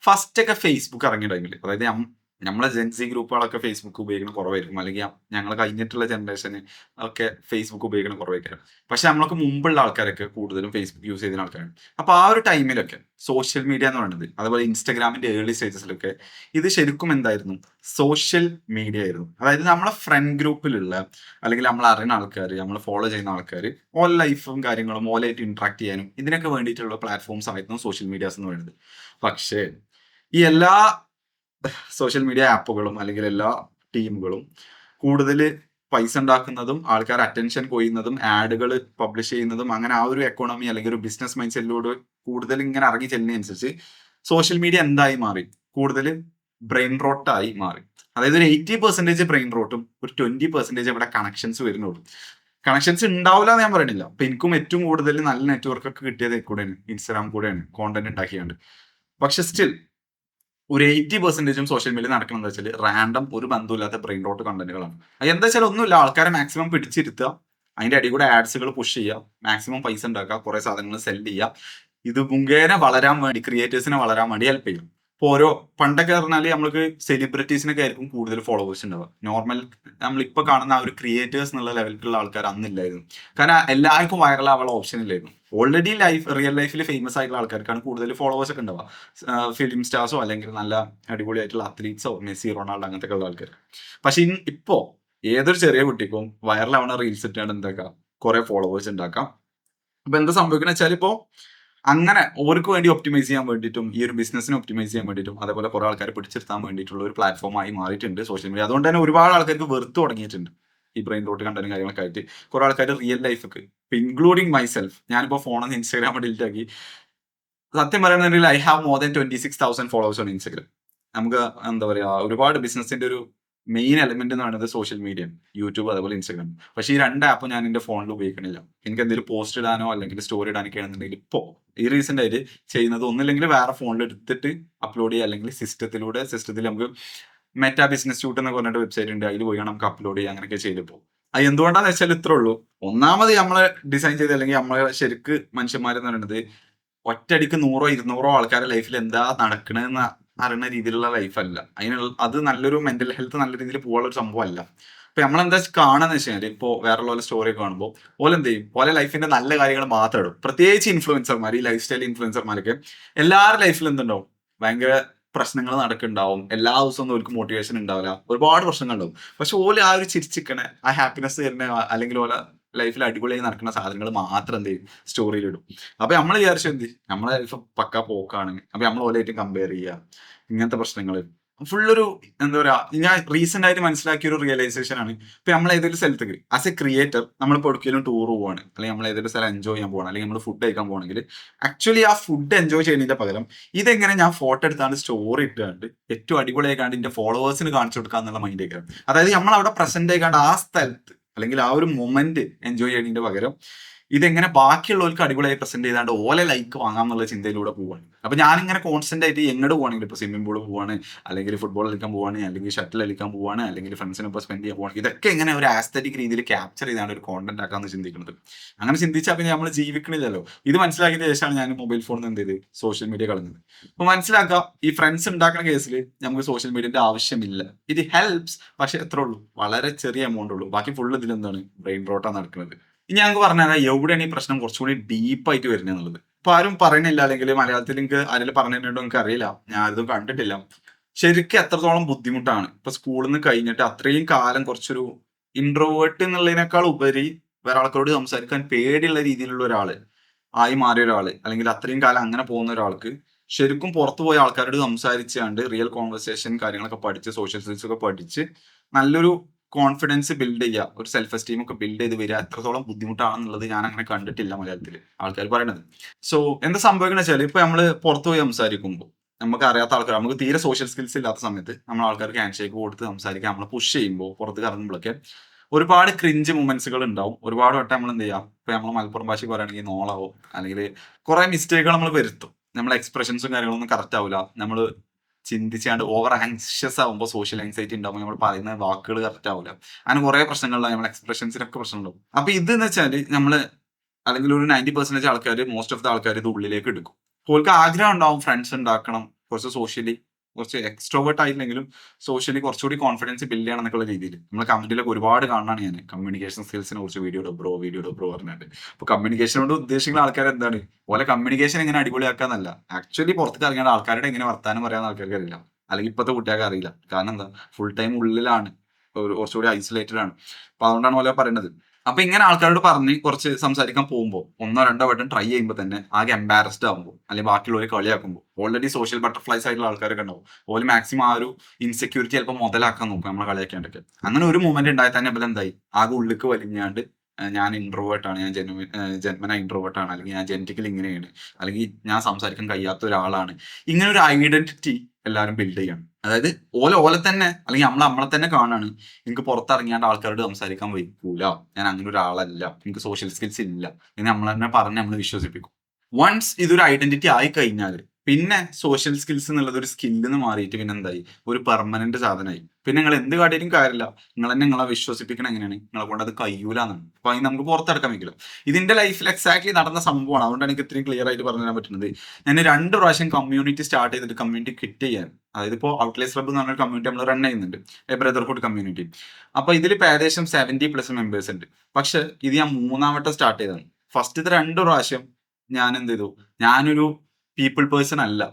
First ഒക്കെ ഫേസ്ബുക്ക് ഇറങ്ങിയ ടൈമിൽ, അതായത് നമ്മളെ ജെൻസി ഗ്രൂപ്പുകളൊക്കെ ഫേസ്ബുക്ക് ഉപയോഗിക്കുന്നത് കുറവായിരിക്കും, അല്ലെങ്കിൽ ഞങ്ങൾ കഴിഞ്ഞിട്ടുള്ള ജനറേഷന് ഒക്കെ ഫേസ്ബുക്ക് ഉപയോഗിക്കുന്നത് കുറവായിരിക്കും. പക്ഷെ നമ്മൾക്ക് മുമ്പുള്ള ആൾക്കാരൊക്കെ കൂടുതലും ഫേസ്ബുക്ക് യൂസ് ചെയ്യുന്ന ആൾക്കാരാണ്. അപ്പൊ ആ ഒരു ടൈമിലൊക്കെ സോഷ്യൽ മീഡിയ എന്ന് പറയുന്നത്, അതുപോലെ ഇൻസ്റ്റാഗ്രാമിന്റെ ഏർലി സ്റ്റേജസിലൊക്കെ ഇത് ശരിക്കും എന്തായിരുന്നു, സോഷ്യൽ മീഡിയ ആയിരുന്നു. അതായത് നമ്മളെ ഫ്രണ്ട് ഗ്രൂപ്പിലുള്ള അല്ലെങ്കിൽ നമ്മൾ അറിയുന്ന ആൾക്കാർ, നമ്മൾ ഫോളോ ചെയ്യുന്ന ആൾക്കാർ, ഓൾ ലൈഫും കാര്യങ്ങളും ഓലായിട്ട് ഇന്ററാക്ട് ചെയ്യാനും ഇതിനൊക്കെ വേണ്ടിയിട്ടുള്ള പ്ലാറ്റ്ഫോംസ് ആയിരുന്നു സോഷ്യൽ മീഡിയാസ് എന്ന് പറയുന്നത്. പക്ഷേ ഈ എല്ലാ സോഷ്യൽ മീഡിയ ആപ്പുകളും അല്ലെങ്കിൽ എല്ലാ ടീമുകളും കൂടുതൽ പൈസ ഉണ്ടാക്കുന്നതും ആൾക്കാർ അറ്റൻഷൻ കൊയ്യുന്നതും ആഡുകൾ പബ്ലിഷ് ചെയ്യുന്നതും അങ്ങനെ ആ ഒരു എക്കോണമി അല്ലെങ്കിൽ ഒരു ബിസിനസ് മൈൻഡ് സെറ്റിലൂടെ കൂടുതൽ ഇങ്ങനെ ഇറങ്ങി ചെല്ലുന്നതനുസരിച്ച് സോഷ്യൽ മീഡിയ എന്തായി മാറി, കൂടുതൽ ബ്രെയിൻ റോട്ടായി മാറി. അതായത് ഒരു 80% ബ്രെയിൻ റോട്ടും ഒരു 20% ഇവിടെ കണക്ഷൻസ് വരുന്നുള്ളൂ. കണക്ഷൻസ് ഉണ്ടാവില്ല എന്ന് ഞാൻ പറയണില്ല. അപ്പൊ എനിക്കും ഏറ്റവും കൂടുതൽ നല്ല നെറ്റ്വർക്ക് ഒക്കെ കിട്ടിയത് കൂടെയാണ്, ഇൻസ്റ്റാഗ്രാം കൂടെയാണ് കോണ്ടന്റ് ഉണ്ടാക്കിയാണ്ട്. പക്ഷെ സ്റ്റിൽ ഒരു 80% സോഷ്യൽ മീഡിയ നടക്കണം എന്താ വെച്ചാൽ റാൻഡം ഒരു ബന്ധമില്ലാത്ത ബ്രെയിൻ റോട്ട് കണ്ടന്റുകളാണ്. അത് എന്താ വെച്ചാൽ ഒന്നുമില്ല, ആൾക്കാരെ മാക്സിമം പിടിച്ചിരുത്തുക, അതിന്റെ അടി കൂടെ ആഡ്സുകൾ പുഷ് ചെയ്യുക, മാക്സിമം പൈസ ഉണ്ടാക്കുക, കുറെ സാധനങ്ങൾ സെല് ചെയ്യുക. ഇത് മുഖേന വളരാൻ വേണ്ടി, ക്രിയേറ്റേഴ്സിനെ വളരാൻ വേണ്ടി ഹെൽപ്പ് ചെയ്യും. ഇപ്പോൾ ഓരോ പണ്ടൊക്കെ പറഞ്ഞാൽ നമ്മൾക്ക് സെലിബ്രിറ്റീസിനൊക്കെ ആയിരിക്കും കൂടുതൽ ഫോളോവേഴ്സ് ഉണ്ടാവുക. നോർമൽ നമ്മളിപ്പോൾ കാണുന്ന ആ ഒരു ക്രിയേറ്റേഴ്സ് എന്നുള്ള ലെവലിലുള്ള ആൾക്കാർ അന്നില്ലായിരുന്നു. കാരണം എല്ലാവർക്കും വൈറലാവാനുള്ള ഓപ്ഷൻ ഇല്ലായിരുന്നു. ഓൾറെഡി റിയൽ ലൈഫിൽ ഫേമസ് ആയിട്ടുള്ള ആൾക്കാർക്കാണ് കൂടുതൽ ഫോളോവേഴ്സ് ഒക്കെ ഉണ്ടാവുക. ഫിലിം സ്റ്റാർസോ അല്ലെങ്കിൽ നല്ല അടിപൊളിയായിട്ടുള്ള അത്ലീറ്റ്സോ, മെസ്സി, റൊണാൾഡോ അങ്ങനത്തെ ഉള്ള ആൾക്കാർ. പക്ഷെ ഇപ്പോൾ ഏതൊരു ചെറിയ കുട്ടിക്കും വൈറലാവണ റീൽസ് ഇട്ടാണ് എന്താക്കാം, കുറെ ഫോളോവേഴ്സ് ഉണ്ടാക്കാം. അപ്പൊ എന്താ സംഭവിക്കുന്ന വെച്ചാൽ ഇപ്പോൾ അങ്ങനെ ഓർക്ക് വേണ്ടി ഒപ്റ്റിമൈസ് ചെയ്യാൻ വേണ്ടിയിട്ടും ഈ ഒരു ബിസിനസിനെ ഒപ്റ്റിമൈസ് ചെയ്യാൻ വേണ്ടിയിട്ടും അതേപോലെ കുറെ ആൾക്കാരെ പിടിച്ചെടുത്താൻ വേണ്ടിയിട്ടുള്ള ഒരു പ്ലാറ്റ്ഫോമായി മാറിയിട്ടുണ്ട് സോഷ്യൽ മീഡിയ. അതുകൊണ്ട് തന്നെ ഒരുപാട് ആൾക്കാർക്ക് വെറുത്ത് തുടങ്ങിയിട്ടുണ്ട് ഈ ബ്രെയിൻ റോട്ട് കണ്ടന്റും കാര്യങ്ങളൊക്കെ ആയിട്ട്. കുറെ ആൾക്കാർ റിയൽ ലൈഫൊക്കെ, ഇപ്പൊ ഇൻക്ലൂഡിങ് മൈസെൽഫ്, ഞാനിപ്പോൾ ഫോണിൽ ഇൻസ്റ്റാഗ്രാം ഡിലീറ്റ് ആക്കി. സത്യം പറയുകയാണെങ്കിൽ I have more than 26,000 followers on Instagram. നമുക്ക് എന്താ പറയാ, ഒരുപാട് ബിസിനസിന്റെ ഒരു മെയിൻ എലമെന്റ് എന്ന് പറയുന്നത് സോഷ്യൽ മീഡിയ, യൂട്യൂബ് അതുപോലെ ഇൻസ്റ്റാഗ്രാം. പക്ഷേ ഈ 2 ആപ്പും ഞാൻ എന്റെ ഫോണിൽ ഉപയോഗിക്കണില്ല. എനിക്ക് എന്തെങ്കിലും പോസ്റ്റ് ഇടാനോ അല്ലെങ്കിൽ സ്റ്റോറി ഇടാനൊക്കെ ആണെന്നുണ്ടെങ്കിൽ ഇപ്പോ ഈ റീസെന്റ് ആയിട്ട് ചെയ്യുന്നത് ഒന്നില്ലെങ്കിൽ വേറെ ഫോണിൽ എടുത്തിട്ട് അപ്ലോഡ് ചെയ്യുക, അല്ലെങ്കിൽ സിസ്റ്റത്തിൽ നമുക്ക് മെറ്റാ ബിസിനസ് സ്യൂട്ട് എന്ന് പറഞ്ഞിട്ട് വെബ്സൈറ്റ് ഉണ്ട്, അതിൽ പോയി നമുക്ക് അപ്ലോഡ് ചെയ്യുക, അങ്ങനെയൊക്കെ ചെയ്തിപ്പോ. അത് എന്തുകൊണ്ടാന്ന് വെച്ചാൽ ഇത്രേ ഉള്ളൂ. ഒന്നാമത് നമ്മളെ ഡിസൈൻ ചെയ്ത് അല്ലെങ്കിൽ നമ്മളെ ശരിക്ക് മനുഷ്യന്മാരെന്ന് പറയുന്നത് ഒറ്റയടിക്ക് 100-200 ആൾക്കാരുടെ ലൈഫിൽ എന്താ നടക്കണെന്ന് അറിയുന്ന രീതിയിലുള്ള ലൈഫല്ല. അത് നല്ലൊരു മെന്റൽ ഹെൽത്ത് നല്ല രീതിയിൽ പോകാനുള്ള ഒരു സംഭവമല്ല. അപ്പൊ നമ്മളെന്താ കാണാന്ന് വെച്ച് കഴിഞ്ഞാൽ ഇപ്പോ വേറെ സ്റ്റോറി കാണുമ്പോൾ ഓലെന്ത് ചെയ്യും, ഓലെ ലൈഫിന്റെ നല്ല കാര്യങ്ങൾ മാത്രം ഇടും. പ്രത്യേകിച്ച് ഇൻഫ്ലുവൻസർമാർ, ഈ ലൈഫ് സ്റ്റൈൽ ഇൻഫ്ലുവൻസർമാരൊക്കെ എല്ലാവരുടെ ലൈഫിൽ എന്തുണ്ടാവും, ഭയങ്കര പ്രശ്നങ്ങൾ നടക്കുന്നുണ്ടാവും. എല്ലാ ദിവസവും ഒന്നും അവർക്ക് മോട്ടിവേഷൻ ഉണ്ടാവില്ല, ഒരുപാട് പ്രശ്നങ്ങളുണ്ടാവും. പക്ഷെ ഓല് ആ ഒരു ചിരിച്ചിക്കണ ആ ഹാപ്പിനെസ് തരുന്ന അല്ലെങ്കിൽ ഓല ലൈഫിൽ അടിപൊളിയായി നടക്കുന്ന സാധനങ്ങൾ മാത്രം എന്ത് ചെയ്യും, സ്റ്റോറിയിൽ ഇടും. അപ്പൊ നമ്മൾ വിചാരിച്ചു എന്ത്, നമ്മളെ ലൈഫ് പക്കാ പോക്കാണ്, അപ്പൊ നമ്മൾ ഓലായിട്ട് കമ്പയർ ചെയ്യുക, ഇങ്ങനത്തെ പ്രശ്നങ്ങൾ ഫുള്ളൊരു എന്താ പറയാ. ഞാൻ റീസെന്റ് ആയിട്ട് മനസ്സിലാക്കിയ ഒരു റിയലൈസേഷൻ ആണ്. ഇപ്പൊ നമ്മൾ ഏതൊരു സ്ഥലത്തേക്ക് ആസ് എ ക്രിയേറ്റർ നമ്മളിപ്പോൾ എവിടെയെങ്കിലും ടൂർ പോവാണ്, അല്ലെങ്കിൽ നമ്മൾ ഏതൊരു സ്ഥലം എൻജോയ് ചെയ്യാൻ പോകണം, അല്ലെങ്കിൽ നമ്മൾ ഫുഡ് കഴിക്കാൻ പോകണമെങ്കിൽ ആക്ച്വലി ആ ഫുഡ് എൻജോയ് ചെയ്യുന്നതിന്റെ പകരം ഇതെങ്ങനെ ഞാൻ ഫോട്ടോ എടുത്താണ്ട് സ്റ്റോറി ഇട്ടാണ്ട് ഏറ്റവും അടിപൊളിയായിക്കാണ്ട് എന്റെ ഫോളോവേഴ്സിന് കാണിച്ചു കൊടുക്കുക എന്നുള്ള മൈൻഡേക്കാണ്. അതായത് നമ്മൾ അവിടെ പ്രസന്റ് ആയിക്കാണ്ട് ആ സ്ഥലത്ത് അല്ലെങ്കിൽ ആ ഒരു മൊമെന്റ് എൻജോയ് ചെയ്യുന്നതിന്റെ പകരം ഇതെങ്ങനെ ബാക്കിയുള്ളവർക്ക് അടിപൊളിയായി പ്രസന്റ് ചെയ്താണ്ട് ഓലെ ലൈക്ക് വാങ്ങാന്നുള്ള ചിന്തയിലൂടെ പോവാണ്. അപ്പൊ ഞാനിങ്ങനെ കോൺസ്റ്റന്റ് ആയിട്ട് എങ്ങോട്ട് പോവാണെങ്കിൽ, ഇപ്പൊ സ്വിമ്മിംഗ് പൂൾ പോവാണ്, അല്ലെങ്കിൽ ഫുട്ബോൾ കളിക്കാൻ പോവാണ്, അല്ലെങ്കിൽ ഷട്ടിൽ കളിക്കാൻ പോവാണ്, അല്ലെങ്കിൽ ഫ്രണ്ട്സിനൊപ്പം സ്പെൻഡ് ചെയ്യാൻ പോവാണ്, ഇതൊക്കെ എങ്ങനെ ഒരു ആസ്തറ്റിക് രീതിയിൽ ക്യാപ്ചർ ചെയ്താണ് ഒരു കോണ്ടന്റ് ആക്കാന്ന് ചിന്തിക്കുന്നത്. അങ്ങനെ ചിന്തിച്ചാൽ പിന്നെ നമ്മൾ ജീവിക്കണില്ലല്ലോ. ഇത് മനസ്സിലാക്കിയ ശേഷമാണ് ഞാൻ മൊബൈൽ ഫോണിൽ എന്ത് ചെയ്ത് സോഷ്യൽ മീഡിയ കളഞ്ഞത്. അപ്പൊ മനസ്സിലാക്കാം, ഈ ഫ്രണ്ട്സ് ഉണ്ടാക്കുന്ന കേസിൽ നമുക്ക് സോഷ്യൽ മീഡിയന്റെ ആവശ്യമില്ല. ഇത് ഹെൽപ്സ്, പക്ഷെ എത്ര ഉള്ളൂ, വളരെ ചെറിയ എമൗണ്ട് ഉള്ളൂ. ബാക്കി ഫുള്ള് ഇതിലെന്താണ് ബ്രെയിൻ റോട്ടാണ് നടക്കുന്നത്. ഇനി ഞങ്ങൾക്ക് പറഞ്ഞാൽ എവിടെയാണ് ഈ പ്രശ്നം കുറച്ചുകൂടി ഡീപ്പായിട്ട് വരുന്നത് എന്നുള്ളത് ഇപ്പൊ ആരും പറയുന്നില്ല, അല്ലെങ്കിൽ മലയാളത്തിൽ എനിക്ക് ആരെങ്കിലും പറഞ്ഞിട്ടുണ്ടോ എനിക്ക് അറിയില്ല, ഞാൻ ആരും കണ്ടിട്ടില്ല. ശരിക്കും എത്രത്തോളം ബുദ്ധിമുട്ടാണ് ഇപ്പൊ സ്കൂളിൽ നിന്ന് കഴിഞ്ഞിട്ട് അത്രയും കാലം കുറച്ചൊരു ഇൻട്രോവേർട്ട് എന്നുള്ളതിനേക്കാൾ ഉപരി വേറെ ആൾക്കാരോട് സംസാരിക്കാൻ പേടിയുള്ള രീതിയിലുള്ള ഒരാള് ആയി മാറിയ ഒരാള്, അല്ലെങ്കിൽ അത്രയും കാലം അങ്ങനെ പോകുന്ന ഒരാൾക്ക് ശരിക്കും പുറത്തു പോയ ആൾക്കാരോട് സംസാരിച്ചാണ്ട് റിയൽ കോൺവെർസേഷൻ കാര്യങ്ങളൊക്കെ പഠിച്ച് സോഷ്യൽ സ്കിൽസ് ഒക്കെ പഠിച്ച് നല്ലൊരു കോൺഫിഡൻസ് ബിൽഡ് ചെയ്യുക, ഒരു സെൽഫ് എസ്റ്റീം ഒക്കെ ബിൽഡ് ചെയ്ത് വരിക എത്രത്തോളം ബുദ്ധിമുട്ടാണെന്നുള്ളത് ഞാൻ അങ്ങനെ കണ്ടിട്ടില്ല മലയാളത്തിൽ ആൾക്കാർ പറയണത്. സോ എന്താ സംഭവിക്കണ വെച്ചാൽ ഇപ്പൊ നമ്മള് പുറത്തു പോയി സംസാരിക്കുമ്പോൾ നമുക്ക് അറിയാത്ത ആൾക്കാർ, നമുക്ക് തീരെ സോഷ്യൽ സ്കിൽസ് ഇല്ലാത്ത സമയത്ത് നമ്മൾ ആൾക്കാർക്ക് ഹാൻഡ് ഷേക്ക് കൊടുത്ത് സംസാരിക്കാൻ നമ്മൾ പുഷ് ചെയ്യുമ്പോൾ പുറത്ത് ഇറങ്ങുമ്പോഴൊക്കെ ഒരുപാട് ക്രിഞ്ച് മൂമെന്റ്സുകൾ ഉണ്ടാവും. ഒരുപാട് വട്ടം നമ്മൾ എന്ത് ചെയ്യാം, ഇപ്പൊ നമ്മൾ മലപ്പുറം ഭാഷ പറയുകയാണെങ്കിൽ നോളാവോ, അല്ലെങ്കിൽ കുറെ മിസ്റ്റേക്കുകൾ നമ്മൾ വരുത്തും. നമ്മളെ എക്സ്പ്രഷൻസും കാര്യങ്ങളൊന്നും കറക്റ്റ് ആവില്ല. നമ്മൾ ചിന്തിച്ചാണ്ട് ഓവർ ആങ്ഷ്യസ് ആവുമ്പോൾ സോഷ്യൽ ആങ്സൈറ്റി ഉണ്ടാകുമ്പോൾ നമ്മൾ പറയുന്ന വാക്കുകൾ കറക്റ്റ് ആവില്ല. അങ്ങനെ കുറെ പ്രശ്നങ്ങളുണ്ടാവും, നമ്മുടെ എക്സ്പ്രഷൻസിനൊക്കെ പ്രശ്നമുണ്ടാവും. അപ്പൊ ഇതെന്ന് വെച്ചാൽ നമ്മള് അല്ലെങ്കിൽ ഒരു 90% ആൾക്കാർ, മോസ്റ്റ് ഓഫ് ദ ആൾക്കാർ ഇത് ഉള്ളിലേക്ക് എടുക്കും. ഓൾക്ക് ആഗ്രഹം ഉണ്ടാവും ഫ്രണ്ട്സ് ഉണ്ടാക്കണം, കുറച്ച് സോഷ്യലി കുറച്ച് എക്സ്ട്രോവേർട്ട് ആയില്ലെങ്കിലും സോഷ്യലി കുറച്ചുകൂടി കോൺഫിഡൻസ് ബിൽഡ് ചെയ്യണം എന്നൊക്കെ രീതിയിൽ നമ്മൾ കമന്റിലൊക്കെ ഒരുപാട് കാണാനാണ്. ഞാൻ കമ്മ്യൂണിക്കേഷൻ സ്കിൽസിനെ കുറിച്ച് വീഡിയോ ബ്രോ പറഞ്ഞിട്ട്. അപ്പൊ കമ്മ്യൂണിക്കേഷനോട് ഉദ്ദേശിക്കുന്ന ആൾക്കാർ എന്താണ്, ഓലെ കമ്മ്യൂണിക്കേഷൻ എങ്ങനെ അടിപൊളിയാക്കാന്നല്ല, ആക്ച്വലി പുറത്തേക്ക് ഇറങ്ങേണ്ട ആൾക്കാരുടെ എങ്ങനെ വർത്താനം പറയാൻ ആൾക്കാർക്ക് അറിയില്ല, അല്ലെങ്കിൽ ഇപ്പോഴത്തെ കുട്ടികൾക്ക് അറിയില്ല. കാരണം എന്താ, ഫുൾ ടൈം ഉള്ളിലാണ്, കുറച്ചുകൂടി ഐസൊലേറ്റഡ് ആണ്. അപ്പൊ അതുകൊണ്ടാണ് ഓലെ പറയുന്നത്. അപ്പൊ ഇങ്ങനെ ആൾക്കാരോട് പറഞ്ഞ് കുറച്ച് സംസാരിക്കാൻ പോകുമ്പോൾ 1-2 വട്ടം ട്രൈ ചെയ്യുമ്പോൾ തന്നെ ആകെ എംബാരസ്ഡ് ആകുമ്പോൾ, അല്ലെങ്കിൽ ബാക്കിയുള്ളവരെ കളിയാക്കുമ്പോൾ, ഓൾറെഡി സോഷ്യൽ ബട്ടർഫ്ലൈസ് ആയിട്ടുള്ള ആൾക്കാരൊക്കെ ഉണ്ടാവും, ഓല് മാക്സിമം ആ ഒരു ഇൻസെക്യൂരിറ്റി ചിലപ്പോൾ മുതലാക്കാൻ നോക്കും നമ്മളെ കളിയാക്കാണ്ടൊക്കെ. അങ്ങനെ ഒരു മൂവ്മെന്റ് ഉണ്ടായി തന്നെ അപ്പോൾ എന്തായി, ആകെ ഉള്ളിലേക്ക് വലിഞ്ഞാണ്ട് ഞാൻ ഇൻട്രോവേർട്ട് ആണ്, ഞാൻ ജന്മന ഇൻട്രോവേർട്ട് ആണ്, അല്ലെങ്കിൽ ഞാൻ ജനറ്റിക്കലി ഇങ്ങനെയാണ്, അല്ലെങ്കിൽ ഞാൻ സംസാരിക്കാൻ കഴിയാത്ത ഒരാളാണ്, ഇങ്ങനെ ഒരു ഐഡന്റിറ്റി എല്ലാവരും ബിൽഡ് ചെയ്യണം. അതായത് ഓലെ തന്നെ, അല്ലെങ്കിൽ നമ്മളെ തന്നെ കാണാണ്, എനിക്ക് പുറത്തിറങ്ങിയാണ്ട് ആൾക്കാരോട് സംസാരിക്കാൻ വയ്ക്കൂല, ഞാൻ അങ്ങനെ ഒരാളല്ല, എനിക്ക് സോഷ്യൽ സ്കിൽസ് ഇല്ല എന്ന് നമ്മൾ തന്നെ പറഞ്ഞ് നമ്മൾ വിശ്വസിപ്പിക്കും. വൺസ് ഇതൊരു ഐഡന്റിറ്റി ആയി കഴിഞ്ഞാൽ പിന്നെ സോഷ്യൽ സ്കിൽസ് എന്നുള്ളത് ഒരു സ്കില്ലെന്ന് മാറിയിട്ട് പിന്നെ എന്തായി, ഒരു പെർമനന്റ് സാധനമായി. പിന്നെ നിങ്ങൾ എന്ത് കാട്ടിയിട്ടും കാര്യമില്ല, നിങ്ങൾ തന്നെ നിങ്ങളെ വിശ്വസിപ്പിക്കണം എങ്ങനെയാണ്, നിങ്ങളെ കൊണ്ട് അത് കഴിയൂല എന്നാണ്. അപ്പൊ അതിന് നമുക്ക് പുറത്തെടുക്കാൻ വയ്ക്കില്ല. ഇതിന്റെ ലൈഫിൽ എക്സാക്ട്ലി നടന്ന സംഭവമാണ്. അതുകൊണ്ടാണ് എനിക്ക് ഇത്രയും ക്ലിയർ ആയിട്ട് പറഞ്ഞു തരാൻ പറ്റുന്നത്. ഞാൻ 2 പ്രാവശ്യം കമ്മ്യൂണിറ്റി സ്റ്റാർട്ട് ചെയ്തിട്ട് കമ്മ്യൂണിറ്റി ക്വിറ്റ് ചെയ്യാൻ, അതായത് ഇപ്പോൾ ഔട്ട്ലേസ് ക്ലബ്ബ് എന്ന് പറഞ്ഞ കമ്മ്യൂണിറ്റി നമ്മൾ റൺ ചെയ്യുന്നുണ്ട്, ബ്രദർഹുഡ് കമ്മ്യൂണിറ്റി. അപ്പൊ ഇതിലിപ്പോൾ ഏകദേശം 70+ മെമ്പേഴ്സ് ഉണ്ട്. പക്ഷെ ഇത് ഞാൻ 3-ാം വട്ടം സ്റ്റാർട്ട് ചെയ്തതാണ്. ഫസ്റ്റത്തെ 2 പ്രാവശ്യം ഞാൻ എന്ത് ചെയ്തു, ഞാനൊരു പീപ്പിൾ പേഴ്സൺ അല്ല.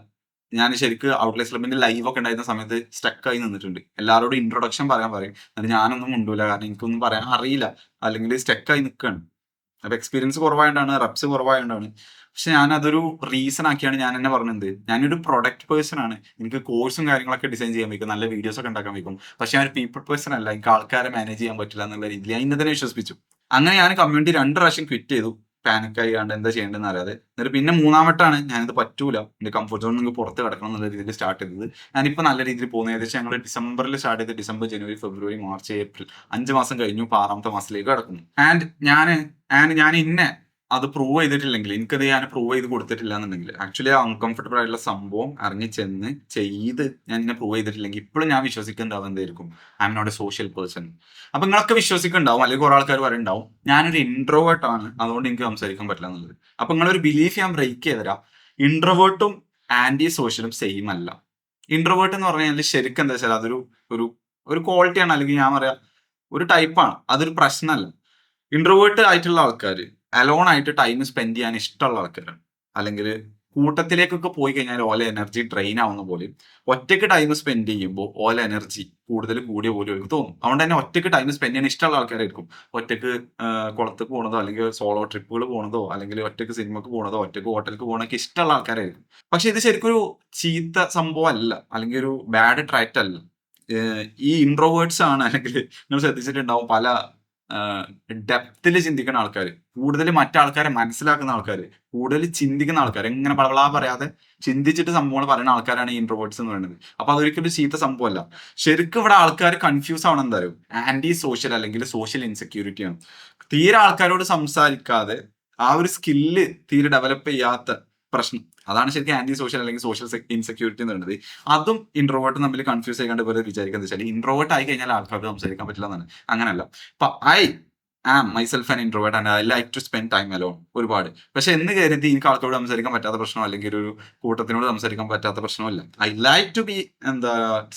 ഞാൻ ശരിക്കും ഔട്ട്ലേസ് ക്ലബിന്റെ ലൈവ് ഒക്കെ ഉണ്ടായിരുന്ന സമയത്ത് സ്റ്റക്കായി നിന്നിട്ടുണ്ട്. എല്ലാവരോടും ഇൻട്രൊഡക്ഷൻ പറയാൻ പറയും, എന്നിട്ട് ഞാനൊന്നും മുണ്ടൂല, കാരണം എനിക്കൊന്നും പറയാൻ അറിയില്ല, അല്ലെങ്കിൽ സ്റ്റക്കായി നിൽക്കുകയാണ്. അപ്പൊ എക്സ്പീരിയൻസ് കുറവായതുകൊണ്ടാണ്, റെപ്സ് കുറവായതുകൊണ്ടാണ്. പക്ഷെ ഞാൻ അതൊരു റീസൺ ആക്കിയാണ് ഞാൻ എന്നെ പറഞ്ഞത്, ഞാനൊരു പ്രൊഡക്റ്റ് പേഴ്സൺ ആണ്, എനിക്ക് കോഴ്സും കാര്യങ്ങളൊക്കെ ഡിസൈൻ ചെയ്യാൻ വയ്ക്കും, നല്ല വീഡിയോസ് ഒക്കെ ഉണ്ടാക്കാൻ വയ്ക്കും. പക്ഷെ ഞാൻ ഒരു പീപ്പിൾ പേഴ്സൺ അല്ല, എനിക്ക് ആൾക്കാരെ മാനേജ് ചെയ്യാൻ പറ്റില്ല എന്നുള്ള രീതിയിൽ ഞാൻ ഇന്നെ തന്നെ വിശ്വസിപ്പിച്ചു. അങ്ങനെ ഞാൻ കമ്മ്യൂണിറ്റി 2 പ്രാവശ്യം ക്വിറ്റ് ചെയ്തു. പാനിക് ആയിക്കാണ്ട് എന്താ ചെയ്യേണ്ടതെന്ന് അറിയാതെ. എന്നിട്ട് പിന്നെ 3-ാം വട്ടമാണ് ഞാനിത് പറ്റൂല, എന്റെ കംഫർട്ട് സോണിൽ നിന്ന് പുറത്ത് കിടക്കണം എന്നുള്ള രീതിയിൽ സ്റ്റാർട്ട് ചെയ്തത്. ഞാനിപ്പോൾ നല്ല രീതിയിൽ പോകുന്നത്. ഏകദേശം ഞങ്ങൾ ഡിസംബറിൽ സ്റ്റാർട്ട് ചെയ്ത് ഡിസംബർ, ജനുവരി, ഫെബ്രുവരി, മാർച്ച്, ഏപ്രിൽ 5 മാസം കഴിഞ്ഞു. ഇപ്പോൾ 6-ാമത്തെ മാസത്തിലേക്ക് കിടക്കുന്നു. ഞാൻ അത് പ്രൂവ് ചെയ്തിട്ടില്ലെങ്കിൽ, എനിക്കത് ഞാൻ പ്രൂവ് ചെയ്ത് കൊടുത്തിട്ടില്ല എന്നുണ്ടെങ്കിൽ, ആക്ച്വലി ആ അൺകംഫർട്ടബിൾ ആയിട്ടുള്ള സംഭവം ഇറങ്ങി ചെന്ന് ചെയ്ത് ഞാൻ ഇന്നെ പ്രൂവ് ചെയ്തിട്ടില്ലെങ്കിൽ ഇപ്പോഴും ഞാൻ വിശ്വസിക്കുന്നുണ്ടാവും എന്തായിരിക്കും, I'm not a social person. അപ്പൊ നിങ്ങളൊക്കെ വിശ്വസിക്കുന്നുണ്ടാവും, അല്ലെങ്കിൽ കുറെ ആൾക്കാർ പറയുന്നുണ്ടാവും ഞാനൊരു ഇൻട്രോവേർട്ട് ആണ്, അതുകൊണ്ട് എനിക്ക് സംസാരിക്കാൻ പറ്റില്ല എന്നുള്ളത്. അപ്പൊ നിങ്ങളൊരു ബിലീഫ് ഞാൻ ബ്രേക്ക് ചെയ്തരാം. ഇൻട്രോവേർട്ടും ആന്റി സോഷ്യലും സെയിം അല്ല. ഇൻട്രോവേർട്ട് എന്ന് പറഞ്ഞാൽ ശരിക്കും എന്താ വെച്ചാൽ അതൊരു ഒരു ഒരു ക്വാളിറ്റിയാണ്, അല്ലെങ്കിൽ ഞാൻ പറയാം ഒരു ടൈപ്പാണ്. അതൊരു പ്രശ്നമല്ല. ഇൻട്രോവേർട്ട് ആയിട്ടുള്ള ആൾക്കാർ അലോൺ ആയിട്ട് ടൈം സ്പെൻഡ് ചെയ്യാൻ ഇഷ്ടമുള്ള ആൾക്കാരാണ്. അല്ലെങ്കിൽ കൂട്ടത്തിലേക്കൊക്കെ പോയി കഴിഞ്ഞാൽ ഓല എനർജി ഡ്രെയിൻ ആവുന്ന പോലെ ഒറ്റയ്ക്ക് ടൈം സ്പെൻഡ് ചെയ്യുമ്പോൾ ഓല എനർജി കൂടുതൽ കൂടിയ പോലെ എനിക്ക് തോന്നും. അതുകൊണ്ട് തന്നെ ഒറ്റയ്ക്ക് ടൈം സ്പെൻഡ് ചെയ്യാൻ ഇഷ്ടമുള്ള ആൾക്കാരായിരിക്കും ഒറ്റയ്ക്ക് കുളത്ത് പോകുന്നതോ, അല്ലെങ്കിൽ സോളോ ട്രിപ്പുകൾ പോകുന്നതോ, അല്ലെങ്കിൽ ഒറ്റയ്ക്ക് സിനിമക്ക് പോകുന്നതോ, ഒറ്റയ്ക്ക് ഹോട്ടലിലേക്ക് പോകുന്നതൊക്കെ ഇഷ്ടമുള്ള ആൾക്കാരായിരിക്കും. പക്ഷെ ഇത് ശരിക്കും ഒരു ചീത്ത സംഭവം അല്ല, അല്ലെങ്കിൽ ഒരു ബാഡ് ട്രാക്ട് അല്ല. ഈ ഇൻട്രോവേർട്സ് ആണ്, അല്ലെങ്കിൽ നിങ്ങൾ ശ്രദ്ധിച്ചിട്ടുണ്ടാവും പല ഡെപ്തിൽ ചിന്തിക്കുന്ന ആൾക്കാർ, കൂടുതൽ മറ്റാൾക്കാരെ മനസ്സിലാക്കുന്ന ആൾക്കാർ, കൂടുതൽ ചിന്തിക്കുന്ന ആൾക്കാർ, എങ്ങനെ ബളബളാ പറയാതെ ചിന്തിച്ചിട്ട് സംഭവങ്ങൾ പറയുന്ന ആൾക്കാരാണ് ഈ ഇൻട്രോവേർട്സ് എന്ന് പറയുന്നത്. അപ്പൊ അതൊരിക്കലും ചീത്ത സംഭവമല്ല. ശരിക്കും ഇവിടെ ആൾക്കാർ കൺഫ്യൂസ് ആവണം എന്താ അറിയോ, ആന്റി സോഷ്യൽ അല്ലെങ്കിൽ സോഷ്യൽ ഇൻസെക്യൂരിറ്റി ആണ്. തീരെ ആൾക്കാരോട് സംസാരിക്കാതെ ആ ഒരു സ്കില്ല് തീരെ ഡെവലപ്പ് ചെയ്യാത്ത പ്രശ്നം, അതാണ് ശരിക്കും ആന്റി സോഷ്യൽ അല്ലെങ്കിൽ സോഷ്യൽ ഇൻസെക്യൂരിറ്റി എന്ന് പറയുന്നത്. അതും ഇൻട്രോവേർട്ടും തമ്മിൽ കൺഫ്യൂസ് ചെയ്യാണ്ട് പോലെ വിചാരിക്കുന്നത് വെച്ചാൽ ഇൻട്രോവേർട്ട് ആയി കഴിഞ്ഞാൽ ആൾക്കാർക്ക് സംസാരിക്കാൻ പറ്റില്ല എന്നാണ്. അങ്ങനല്ല. ഇപ്പൊ I am myself an introvert and I like to spend time alone ഒരുപാട്. പക്ഷെ എന്ന് കരുതി എനിക്ക് ആൾക്കാരോട് സംസാരിക്കാൻ പറ്റാത്ത പ്രശ്നമോ, അല്ലെങ്കിൽ ഒരു കൂട്ടത്തിനോട് സംസാരിക്കാൻ പറ്റാത്ത പ്രശ്നമല്ല. I like to be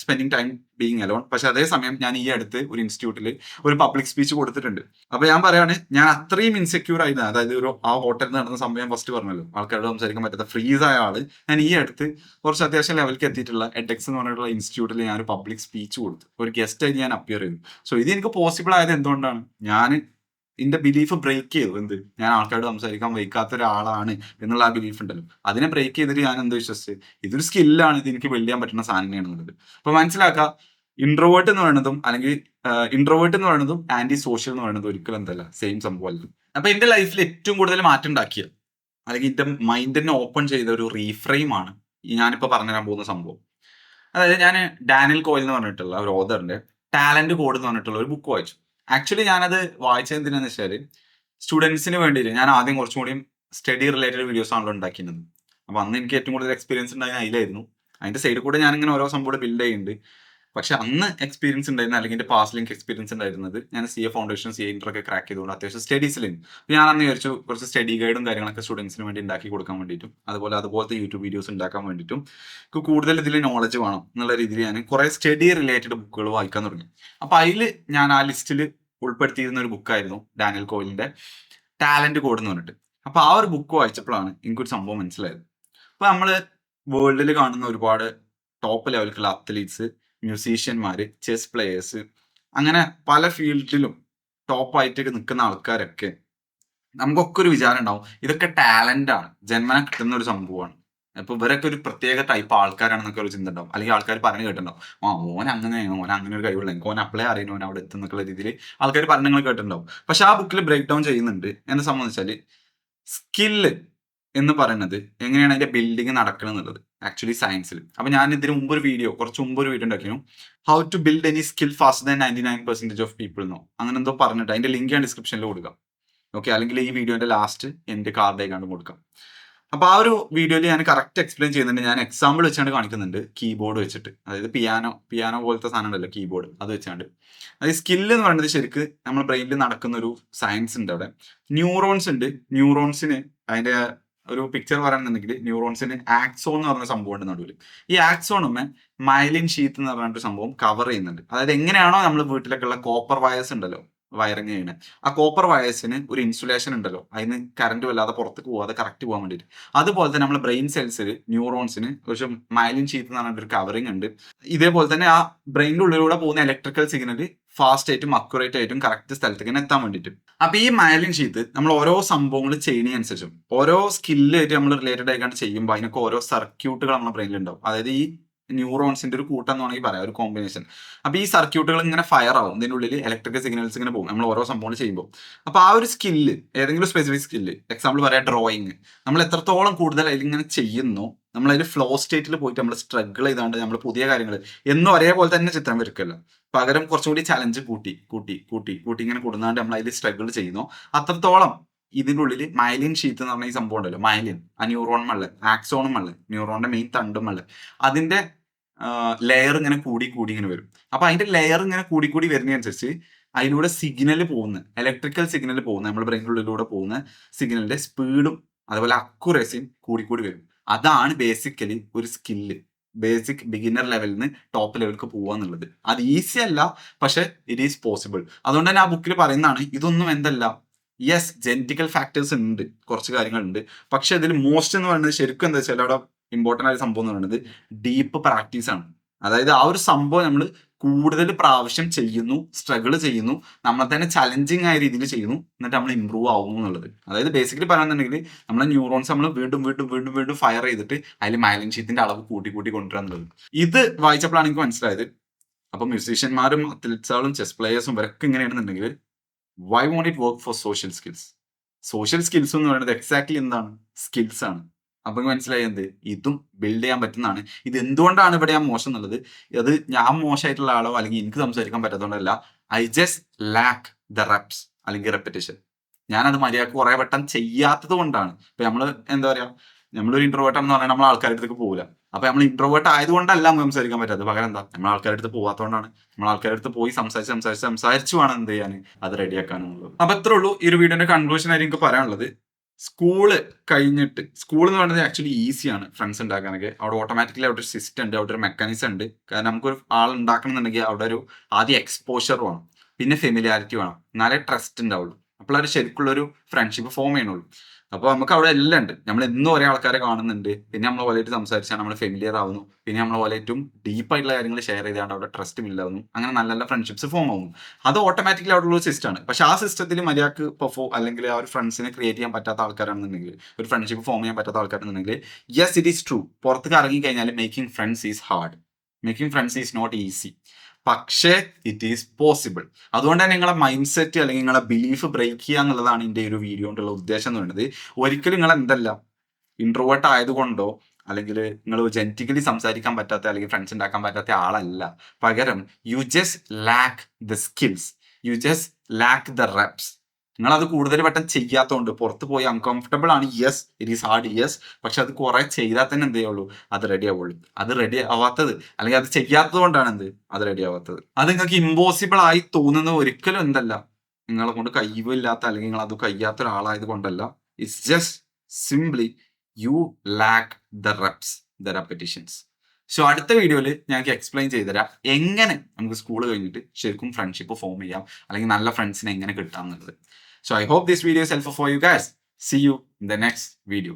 spending time being alone. പക്ഷെ അതേസമയം ഞാൻ ഈ അടുത്ത് ഒരു ഇൻസ്റ്റിറ്റ്യൂട്ടിൽ ഒരു പബ്ലിക് സ്പീച്ച് കൊടുത്തിട്ടുണ്ട്. അപ്പൊ ഞാൻ പറയാണ്, ഞാൻ അത്രയും ഇൻസെക്യൂർ ആയിരുന്നു. അതായത് ആ ഹോട്ടലിൽ നടന്ന സംഭവം ഫസ്റ്റ് പറഞ്ഞല്ലോ, ആൾക്കാരോട് സംസാരിക്കാൻ പറ്റാത്ത ഫ്രീസ് ആയ ആള്, ഞാൻ ഈ അടുത്ത് കുറച്ച് അത്യാവശ്യം ലെവലിലേക്ക് എത്തിയിട്ടുള്ള എഡെക്സ് എന്ന് പറഞ്ഞിട്ടുള്ള ഇൻസ്റ്റിറ്റ്യൂട്ടിൽ ഞാൻ ഒരു പബ്ലിക് സ്പീച്ച് കൊടുത്തു. ഒരു ഗസ്റ്റ് ആയി ഞാൻ അപ്പിയർ ചെയ്തു. സോ ഇത് എനിക്ക് പോസിബിൾ ആയത് എന്തുകൊണ്ടാണ്, ഞാൻ എന്റെ ബിലീഫ് ബ്രേക്ക് ചെയ്തു. ഞാൻ ആൾക്കാരോട് സംസാരിക്കാൻ വയ്ക്കാത്ത ഒരാളാണ് എന്നുള്ള ആ ബിലീഫ് ഉണ്ടല്ലോ, അതിനെ ബ്രേക്ക് ചെയ്തിട്ട് ഞാൻ എന്ത് വിശ്വസിച്ച് ഇതൊരു സ്കില്ലാണ്, ഇത് എനിക്ക് ബിൽഡ് ചെയ്യാൻ പറ്റുന്ന സാധനമാണെന്നുള്ളത്. അപ്പൊ മനസ്സിലാക്കുക, ഇൻട്രോവേർട്ട് എന്ന് പറയുന്നതും അല്ലെങ്കിൽ ഇൻട്രോവേർട്ട് എന്ന് പറയുന്നതും ആന്റി സോഷ്യൽ എന്ന് പറയുന്നതും ഒരിക്കലും എന്തല്ല, സെയിം സംഭവമല്ല. അപ്പൊ എന്റെ ലൈഫിൽ ഏറ്റവും കൂടുതൽ മാറ്റം ഉണ്ടാക്കിയ, അല്ലെങ്കിൽ എന്റെ മൈൻഡിനെ ഓപ്പൺ ചെയ്ത ഒരു റീഫ്രെയിം ആണ് ഈ ഞാനിപ്പോ പറഞ്ഞുതരാൻ പോകുന്ന സംഭവം. അതായത് ഞാൻ ഡാനിയൽ കോയിൽ എന്ന് പറഞ്ഞിട്ടുള്ള ഒരു ഓഥറിന്റെ ടാലന്റ് കോഡ് എന്ന് പറഞ്ഞിട്ടുള്ള ഒരു ബുക്ക് വായിച്ചു. ആക്ച്വലി ഞാനത് വായിച്ചത് എന്തിനാന്ന് വെച്ചാൽ സ്റ്റുഡൻസിന് വേണ്ടിയിട്ട്. ഞാൻ ആദ്യം കുറച്ചും കൂടിയും സ്റ്റഡി റിലേറ്റഡ് വീഡിയോസ് ആണല്ലോ ഉണ്ടാക്കിയിരുന്നത്. അപ്പൊ അന്ന് എനിക്ക് ഏറ്റവും കൂടുതൽ എക്സ്പീരിയൻസ് ഉണ്ടായിരുന്ന അതിലായിരുന്നു. അതിന്റെ സൈഡിൽ കൂടെ ഞാൻ ഇങ്ങനെ ഓരോ സംഭവം ബിൽഡ് ചെയ്യുന്നുണ്ട്. പക്ഷെ അന്ന് എക്സ്പീരിയൻസ് ഉണ്ടായിരുന്ന, അല്ലെങ്കിൽ എന്റെ പാസ്റ്റ് ലിങ്ക് എക്സ്പീരിയൻസ് ഉണ്ടായിരുന്നത്, ഞാൻ CA ഫൗണ്ടേഷൻ, CA ഇന്റർ ഒക്കെ ക്രാക്ക് ചെയ്തുകൊണ്ട് അത്യാവശ്യം സ്റ്റഡീസിലുണ്ട്. ഞാൻ അന്ന് വിചാരിച്ചു കുറച്ച് സ്റ്റഡി ഗൈഡും കാര്യങ്ങളൊക്കെ സ്റ്റുഡൻസിന് വേണ്ടി ഉണ്ടാക്കി കൊടുക്കാൻ വേണ്ടിയിട്ടും, അതുപോലത്തെ യൂട്യൂബ് വീഡിയോസ് ഉണ്ടാക്കാൻ വേണ്ടിയിട്ടും കൂടുതൽ ഇതിൽ നോളജ് വേണം എന്നുള്ള രീതിയിൽ ഞാൻ കുറെ സ്റ്റഡി റിലേറ്റഡ് ബുക്കുകൾ വായിക്കാൻ തുടങ്ങി. അപ്പൊ അതിൽ ഞാൻ ആ ലിസ്റ്റിൽ ഉൾപ്പെടുത്തിയിരുന്ന ഒരു ബുക്കായിരുന്നു ഡാനിയൽ കോയിലിന്റെ ടാലന്റ് കോഡ് എന്ന് പറഞ്ഞിട്ട്. അപ്പൊ ആ ഒരു ബുക്ക് വായിച്ചപ്പോഴാണ് എനിക്കൊരു സംഭവം മനസ്സിലായത്. അപ്പൊ നമ്മള് വേൾഡിൽ കാണുന്ന ഒരുപാട് ടോപ്പ് ലെവലിലുള്ള അത്ലീറ്റ്സ്, മ്യൂസീഷ്യന്മാര്, ചെസ് പ്ലേയേഴ്സ്, അങ്ങനെ പല ഫീൽഡിലും ടോപ്പായിട്ട് നിൽക്കുന്ന ആൾക്കാരൊക്കെ നമുക്കൊക്കെ ഒരു വിചാരം ഉണ്ടാവും, ഇതൊക്കെ ടാലന്റ് ആണ്, ജന്മന കിട്ടുന്ന ഒരു സംഭവമാണ്. അപ്പൊ ഇവരൊക്കെ ഒരു പ്രത്യേക ടൈപ്പ് ആൾക്കാരാണെന്നൊക്കെ ഒരു ചിന്ത ഉണ്ടാവും. അല്ലെങ്കിൽ ആൾക്കാർ പറഞ്ഞു കേട്ടിട്ടുണ്ടാവും, ഓൻ അങ്ങനെയാണ്, ഓൻ അങ്ങനെ ഒരു കഴിവുള്ള, എനിക്ക് ഓൻ അപ്ലൈ അറിയുന്നു, ഓൻ അവിടെ എത്തുന്നുള്ള രീതിയിൽ ആൾക്കാർ പറഞ്ഞങ്ങൾ കേട്ടിട്ടുണ്ടാവും. പക്ഷെ ആ ബുക്കിൽ ബ്രേക്ക് ഡൗൺ ചെയ്യുന്നുണ്ട് എന്നെ സംബന്ധിച്ചാല് സ്കില്ല് എന്ന് പറയുന്നത് എങ്ങനെയാണ് അതിന്റെ ബിൽഡിങ് നടക്കണം എന്നുള്ളത് ആക്ച്വലി സയൻസിൽ. അപ്പൊ ഞാൻ ഇതിന് കുറച്ച് മുമ്പ് ഒരു വീഡിയോ ഉണ്ടാക്കിയിരുന്നു, how to build any skill faster than 99% of people എന്നോ അങ്ങനെ എന്തോ പറഞ്ഞിട്ട് അതിന്റെ ലിങ്ക് ഞാൻ ഡിസ്ക്രിപ്ഷനിൽ കൊടുക്കാം. ഓക്കെ, അല്ലെങ്കിൽ ഈ വീഡിയോന്റെ ലാസ്റ്റ് എന്റെ കാർഡ് ആയിക്കാണ്ട് കൊടുക്കാം. അപ്പൊ ആ ഒരു വീഡിയോയിൽ ഞാൻ കറക്റ്റ് എക്സ്പ്ലെയിൻ ചെയ്യുന്നുണ്ട്. ഞാൻ എക്സാമ്പിൾ വെച്ചാണ്ട് കാണിക്കുന്നുണ്ട്, കീബോർഡ് വെച്ചിട്ട്. അതായത് പിയാനോ പോലത്തെ സാധനം ഉണ്ടല്ലോ, കീബോർഡ്, അത് വെച്ചാണ്ട്. അതായത് സ്കില്ല് എന്ന് പറയുന്നത് ശരിക്ക് നമ്മുടെ ബ്രെയിനിൽ നടക്കുന്ന ഒരു സയൻസ് ഉണ്ട്. അവിടെ ന്യൂറോൺസ് ഉണ്ട്. ന്യൂറോൺസിന് അതിന്റെ ഒരു പിക്ചർ പറയുന്നുണ്ടെങ്കിൽ, ന്യൂറോൺസിന് ആക്സോൺ എന്ന് പറഞ്ഞ സംഭവം ഉണ്ട് നടുവിൽ. ഈ ആക്സോണുമേ മൈലിൻ ഷീത്ത് എന്ന് പറഞ്ഞിട്ട് സംഭവം കവർ ചെയ്യുന്നുണ്ട്. അതായത് എങ്ങനെയാണോ നമ്മൾ വീട്ടിലൊക്കെ ഉള്ള കോപ്പർ വയേഴ്സ് ഉണ്ടല്ലോ വയറിങ് ചെയ്യണ, ആ കോപ്പർ വയേഴ്സിന് ഒരു ഇൻസുലേഷൻ ഉണ്ടല്ലോ, അതിന് കറണ്ട് വല്ലാതെ പുറത്തേക്ക് പോകാതെ കറക്റ്റ് പോകാൻ വേണ്ടിയിട്ട്. അതുപോലെ തന്നെ നമ്മുടെ ബ്രെയിൻ സെൽസിൽ ന്യൂറോൺസിന് ഒരു മൈലിൻ ഷീത്ത് എന്ന് പറഞ്ഞിട്ട് ഒരു കവറിങ് ഉണ്ട്. ഇതേപോലെ തന്നെ ആ ബ്രെയിനിന്റെ ഉള്ളിലൂടെ പോകുന്ന ഇലക്ട്രിക്കൽ സിഗ്നൽ ഫാസ്റ്റ് ആയിട്ടും അക്യുറേറ്റ് ആയിട്ടും കറക്റ്റ് സ്ഥലത്തേക്ക് എത്താൻ വേണ്ടിയിട്ട്. അപ്പൊ ഈ മൈലിൻ ഷീത്ത് നമ്മൾ ഓരോ സംഭവങ്ങൾ ചെയ്യുന്നതിനനുസരിച്ചും ഓരോ സ്കില്ലായിട്ട് നമ്മൾ റിലേറ്റഡ് ആയിക്കാണ്ട് ചെയ്യുമ്പോൾ അതിനൊക്കെ ഓരോ സർക്യൂട്ടുകൾ നമ്മുടെ ബ്രെയിനിൽ ഉണ്ടാവും. അതായത് ഈ ന്യൂറോൺസിന്റെ ഒരു കൂട്ടം എന്ന് വേണമെങ്കിൽ പറയാം, ഒരു കോമ്പിനേഷൻ. അപ്പോൾ ഈ സർക്യൂട്ടുകൾ ഇങ്ങനെ ഫയർ ആവും, ഇതിൻ്റെ ഉള്ളിൽ ഇലക്ട്രിക്കൽ സിഗ്നൽസ് ഇങ്ങനെ പോകും നമ്മൾ ഓരോ സംഭവങ്ങൾ ചെയ്യുമ്പോൾ. അപ്പോൾ ആ ഒരു സ്കില്ല്, ഏതെങ്കിലും സ്പെസിഫിക് സ്കില്ല്, എക്സാമ്പിൾ പറയാം ഡ്രോയിങ്, നമ്മൾ എത്രത്തോളം കൂടുതൽ അതിലിങ്ങനെ ചെയ്യുന്നു, നമ്മളതിൽ ഫ്ലോ സ്റ്റേറ്റിൽ പോയിട്ട് നമ്മൾ സ്ട്രഗിൾ ചെയ്താണ്ട് നമ്മൾ പുതിയ കാര്യങ്ങൾ എന്നും ഒരേപോലെ തന്നെ ചിത്രം വരയ്ക്കല്ല, പകരം കുറച്ചുകൂടി ചലഞ്ച് കൂട്ടി കൂട്ടി കൂട്ടി കൂട്ടി ഇങ്ങനെ കൊടുന്നാണ്ട് നമ്മൾ അതിൽ സ്ട്രഗിൾ ചെയ്യുന്നു, അത്രത്തോളം ഇതിൻ്റെ ഉള്ളിൽ മൈലിൻ ഷീത്ത് എന്ന് പറഞ്ഞ ഈ സംഭവം ഉണ്ടല്ലോ, മൈലിൻ, ആ ന്യൂറോണും ഉള്ള ആക്സോണും ഉള്ള ന്യൂറോണിന്റെ മെയിൻ തണ്ടും ഉള്ള അതിന്റെ ലെയർ ഇങ്ങനെ കൂടി കൂടി ഇങ്ങനെ വരും. അപ്പൊ അതിന്റെ ലെയർ ഇങ്ങനെ കൂടി കൂടി വരുന്നതനുസരിച്ച് അതിലൂടെ സിഗ്നൽ പോകുന്ന, ഇലക്ട്രിക്കൽ സിഗ്നൽ പോകുന്ന, നമ്മുടെ ബ്രെയിനുള്ളിലൂടെ പോകുന്ന സിഗ്നലിന്റെ സ്പീഡും അതുപോലെ അക്യുറസിയും കൂടി കൂടി വരും. അതാണ് ബേസിക്കലി ഒരു സ്കില്ല്, ബേസിക് ബിഗിനർ ലെവലിൽ നിന്ന് ടോപ്പ് ലെവലിലേക്ക് പോകുക എന്നുള്ളത്. അത് ഈസി അല്ല, പക്ഷെ ഇറ്റ് ഈസ് പോസിബിൾ. അതുകൊണ്ട് തന്നെ ആ ബുക്കിൽ പറയുന്നതാണ് ഇതൊന്നും എന്തല്ല, യെസ് ജെനറ്റിക്കൽ ഫാക്ടേഴ്സ് ഉണ്ട്, കുറച്ച് കാര്യങ്ങളുണ്ട്, പക്ഷെ ഇതിൽ മോസ്റ്റ് എന്ന് പറയുന്നത് ശരിക്കും എന്താ വെച്ചാൽ അവിടെ ഇമ്പോർട്ടൻ്റ് ആയ സംഭവം എന്ന് പറയുന്നത് ഡീപ്പ് പ്രാക്ടീസ് ആണ്. അതായത് ആ ഒരു സംഭവം നമ്മൾ കൂടുതൽ പ്രാവശ്യം ചെയ്യുന്നു, സ്ട്രഗിൾ ചെയ്യുന്നു, നമ്മളെ തന്നെ ചലഞ്ചിങ് ആയ രീതിയിൽ ചെയ്യുന്നു, എന്നിട്ട് നമ്മൾ ഇമ്പ്രൂവ് ആവുന്നു എന്നുള്ളത്. അതായത് ബേസിക്കലി പറയുന്നുണ്ടെങ്കിൽ നമ്മളെ ന്യൂറോൺസ് നമ്മൾ വീണ്ടും വീണ്ടും വീണ്ടും വീണ്ടും ഫയർ ചെയ്തിട്ട് അതിൽ മൈലിൻ ഷീത്തിന്റെ അളവ് കൂട്ടി കൂട്ടി കൊണ്ടുവരിക എന്നുള്ളത്. ഇത് വായിച്ചപ്പോഴാണ് എനിക്ക് മനസ്സിലായത്. അപ്പൊ മ്യൂസീഷ്യന്മാരും അത്ലറ്റ്സുകളും ചെസ് പ്ലേയേഴ്സും ഇവരൊക്കെ ഇങ്ങനെയാണെന്നുണ്ടെങ്കിൽ why won't it work for social skills? Social skills എന്ന് പറയുന്നത് എക്സാക്ട്ലി എന്താണ്? സ്കിൽസ് ആണ്. അപ്പൊ മനസ്സിലായി എന്ത്, ഇതും ബിൽഡ് ചെയ്യാൻ പറ്റുന്നതാണ്. ഇത് എന്തുകൊണ്ടാണ് ഇവിടെ ഞാൻ മോശം എന്നുള്ളത്, അത് ഞാൻ മോശമായിട്ടുള്ള ആളോ അല്ലെങ്കിൽ എനിക്ക് സംസാരിക്കാൻ പറ്റാത്തതുകൊണ്ടല്ല, I just lack the reps അല്ലെങ്കിൽ റെപ്പിറ്റേഷൻ. ഞാനത് മര്യാദക്ക് കുറെ വട്ടം ചെയ്യാത്തത് കൊണ്ടാണ്. ഇപ്പൊ നമ്മള് എന്താ പറയാ, നമ്മളൊരു ഇൻട്രോവേർട്ട് എന്ന് പറഞ്ഞാൽ നമ്മൾ ആൾക്കാരുടെ അടുത്തേക്ക് പോകില്ല. അപ്പൊ നമ്മൾ ഇൻട്രോവേർട്ട് ആയതുകൊണ്ടല്ല നമുക്ക് സംസാരിക്കാൻ പറ്റാത്തത്, പകരം എന്താ, നമ്മൾ ആൾക്കാരുടെ അടുത്ത് പോകാത്തതുകൊണ്ടാണ്. നമ്മൾ ആൾക്കാരുടെ അടുത്ത് പോയി സംസാരിച്ചു വേണം എന്ത് ചെയ്യാൻ, അത് റെഡിയാക്കാനുള്ളത്. അപ്പൊ അത്രേ ഉള്ളൂ ഈ ഒരു വീഡിയോന്റെ കൺക്ലൂഷൻ ആയിട്ട് എനിക്ക് പറയാനുള്ളത്. സ്കൂള് കഴിഞ്ഞിട്ട്, സ്കൂൾ എന്ന് പറയുന്നത് ആക്ച്വലി ഈസിയാണ് ഫ്രണ്ട്സ് ഉണ്ടാക്കാനൊക്കെ. അവിടെ ഓട്ടോമാറ്റിക്കലി അവിടെ ഒരു സിസ്റ്റം ഉണ്ട്, അവിടെ ഒരു മെക്കാനിസം ഉണ്ട്. കാരണം നമുക്കൊരു ആൾ ഉണ്ടാക്കണമെന്നുണ്ടെങ്കിൽ അവിടെ ഒരു ആദ്യം എക്സ്പോഷർ വേണം, പിന്നെ ഫെമിലിയാരിറ്റി വേണം, എന്നാലേ ട്രസ്റ്റ് ഉണ്ടാവുള്ളൂ. അപ്പോഴൊരു ശരിക്കുള്ളൊരു ഫ്രണ്ട്ഷിപ്പ് ഫോം ചെയ്യണുള്ളൂ. അപ്പോൾ നമുക്ക് അവിടെ എല്ലാം ഉണ്ട്. നമ്മൾ എന്നും ഒരേ ആൾക്കാരെ കാണുന്നുണ്ട്, പിന്നെ നമ്മൾ പോലെയായിട്ട് സംസാരിച്ചാൽ നമ്മൾ ഫെമിലിയർ ആവുന്നു, പിന്നെ നമ്മൾ പോലെ ഏറ്റവും ഡീപ്പായിട്ടുള്ള കാര്യങ്ങൾ ഷെയർ ചെയ്താണ്ട് അവിടെ ട്രസ്റ്റ് ബിൽഡാവുന്നു. അങ്ങനെ നല്ല നല്ല ഫ്രണ്ട്ഷിപ്സ് ഫോം ആവുന്നു. അത് ഓട്ടോമാറ്റിക്കലി അവിടെ ഉള്ള സിസ്റ്റമാണ്. പക്ഷെ ആ സിസ്റ്റത്തിൽ മര്യാദക്ക് അല്ലെങ്കിൽ ആ ഒരു ഫ്രണ്ട്സിനെ ക്രിയേറ്റ് ചെയ്യാൻ പറ്റാത്ത ആൾക്കാരാണെന്നുണ്ടെങ്കിൽ, ഒരു ഫ്രണ്ട്ഷിപ്പ് ഫോം ചെയ്യാൻ പറ്റാത്ത ആൾക്കാരാണെന്നുണ്ടെങ്കിൽ, യെസ് ഇറ്റ് ഈസ് ട്രൂ, പുറത്തേക്ക് ഇറങ്ങി കഴിഞ്ഞാൽ making friends is hard, making friends is not easy. പക്ഷേ ഇറ്റ് ഈസ് പോസിബിൾ. അതുകൊണ്ട് തന്നെ നിങ്ങളെ മൈൻഡ് സെറ്റ് അല്ലെങ്കിൽ നിങ്ങളെ ബിലീഫ് ബ്രേക്ക് ചെയ്യുക എന്നുള്ളതാണ് എൻ്റെ ഒരു വീഡിയോ കൊണ്ടുള്ള ഉദ്ദേശം എന്ന് പറയുന്നത്. ഒരിക്കലും നിങ്ങൾ എന്തല്ല ഇൻട്രോവേർട്ട് ആയതുകൊണ്ടോ അല്ലെങ്കിൽ നിങ്ങൾ ജെനറ്റിക്കലി സംസാരിക്കാൻ പറ്റാത്ത അല്ലെങ്കിൽ ഫ്രണ്ട്സ് ഉണ്ടാക്കാൻ പറ്റാത്ത ആളല്ല. പകരം you just lack the skills, you just lack the reps. നിങ്ങൾ അത് കൂടുതൽ വട്ടം ചെയ്യാത്തതുകൊണ്ട് പുറത്ത് പോയി അൺകംഫർട്ടബിൾ ആണ്, yes it is hard, yes. പക്ഷെ അത് കുറെ ചെയ്താൽ തന്നെ എന്ത് ചെയ്യുള്ളൂ, അത് റെഡി ആവുള്ളൂ. അത് റെഡി ആവാത്തത് അല്ലെങ്കിൽ അത് ചെയ്യാത്തത് കൊണ്ടാണ് അത് റെഡി ആവാത്തത്. അത് നിങ്ങൾക്ക് ഇമ്പോസിബിൾ ആയി തോന്നുന്നത് ഒരിക്കലും എന്തല്ല, നിങ്ങളെ കൊണ്ട് കഴിവില്ലാത്ത അല്ലെങ്കിൽ നിങ്ങൾ അത് കഴിയാത്ത ഒരാളായത് കൊണ്ടല്ല. It's just simply you lack the reps, the repetitions. So അടുത്ത വീഡിയോയിൽ ഞങ്ങൾക്ക് എക്സ്പ്ലെയിൻ ചെയ്തുതരാം എങ്ങനെ നമുക്ക് സ്കൂൾ കഴിഞ്ഞിട്ട് ശരിക്കും ഫ്രണ്ട്ഷിപ്പ് ഫോം ചെയ്യാം, അല്ലെങ്കിൽ നല്ല ഫ്രണ്ട്സിനെ എങ്ങനെ കിട്ടാം എന്നുള്ളത്. So I hope this video is helpful for you guys. See you in the next video.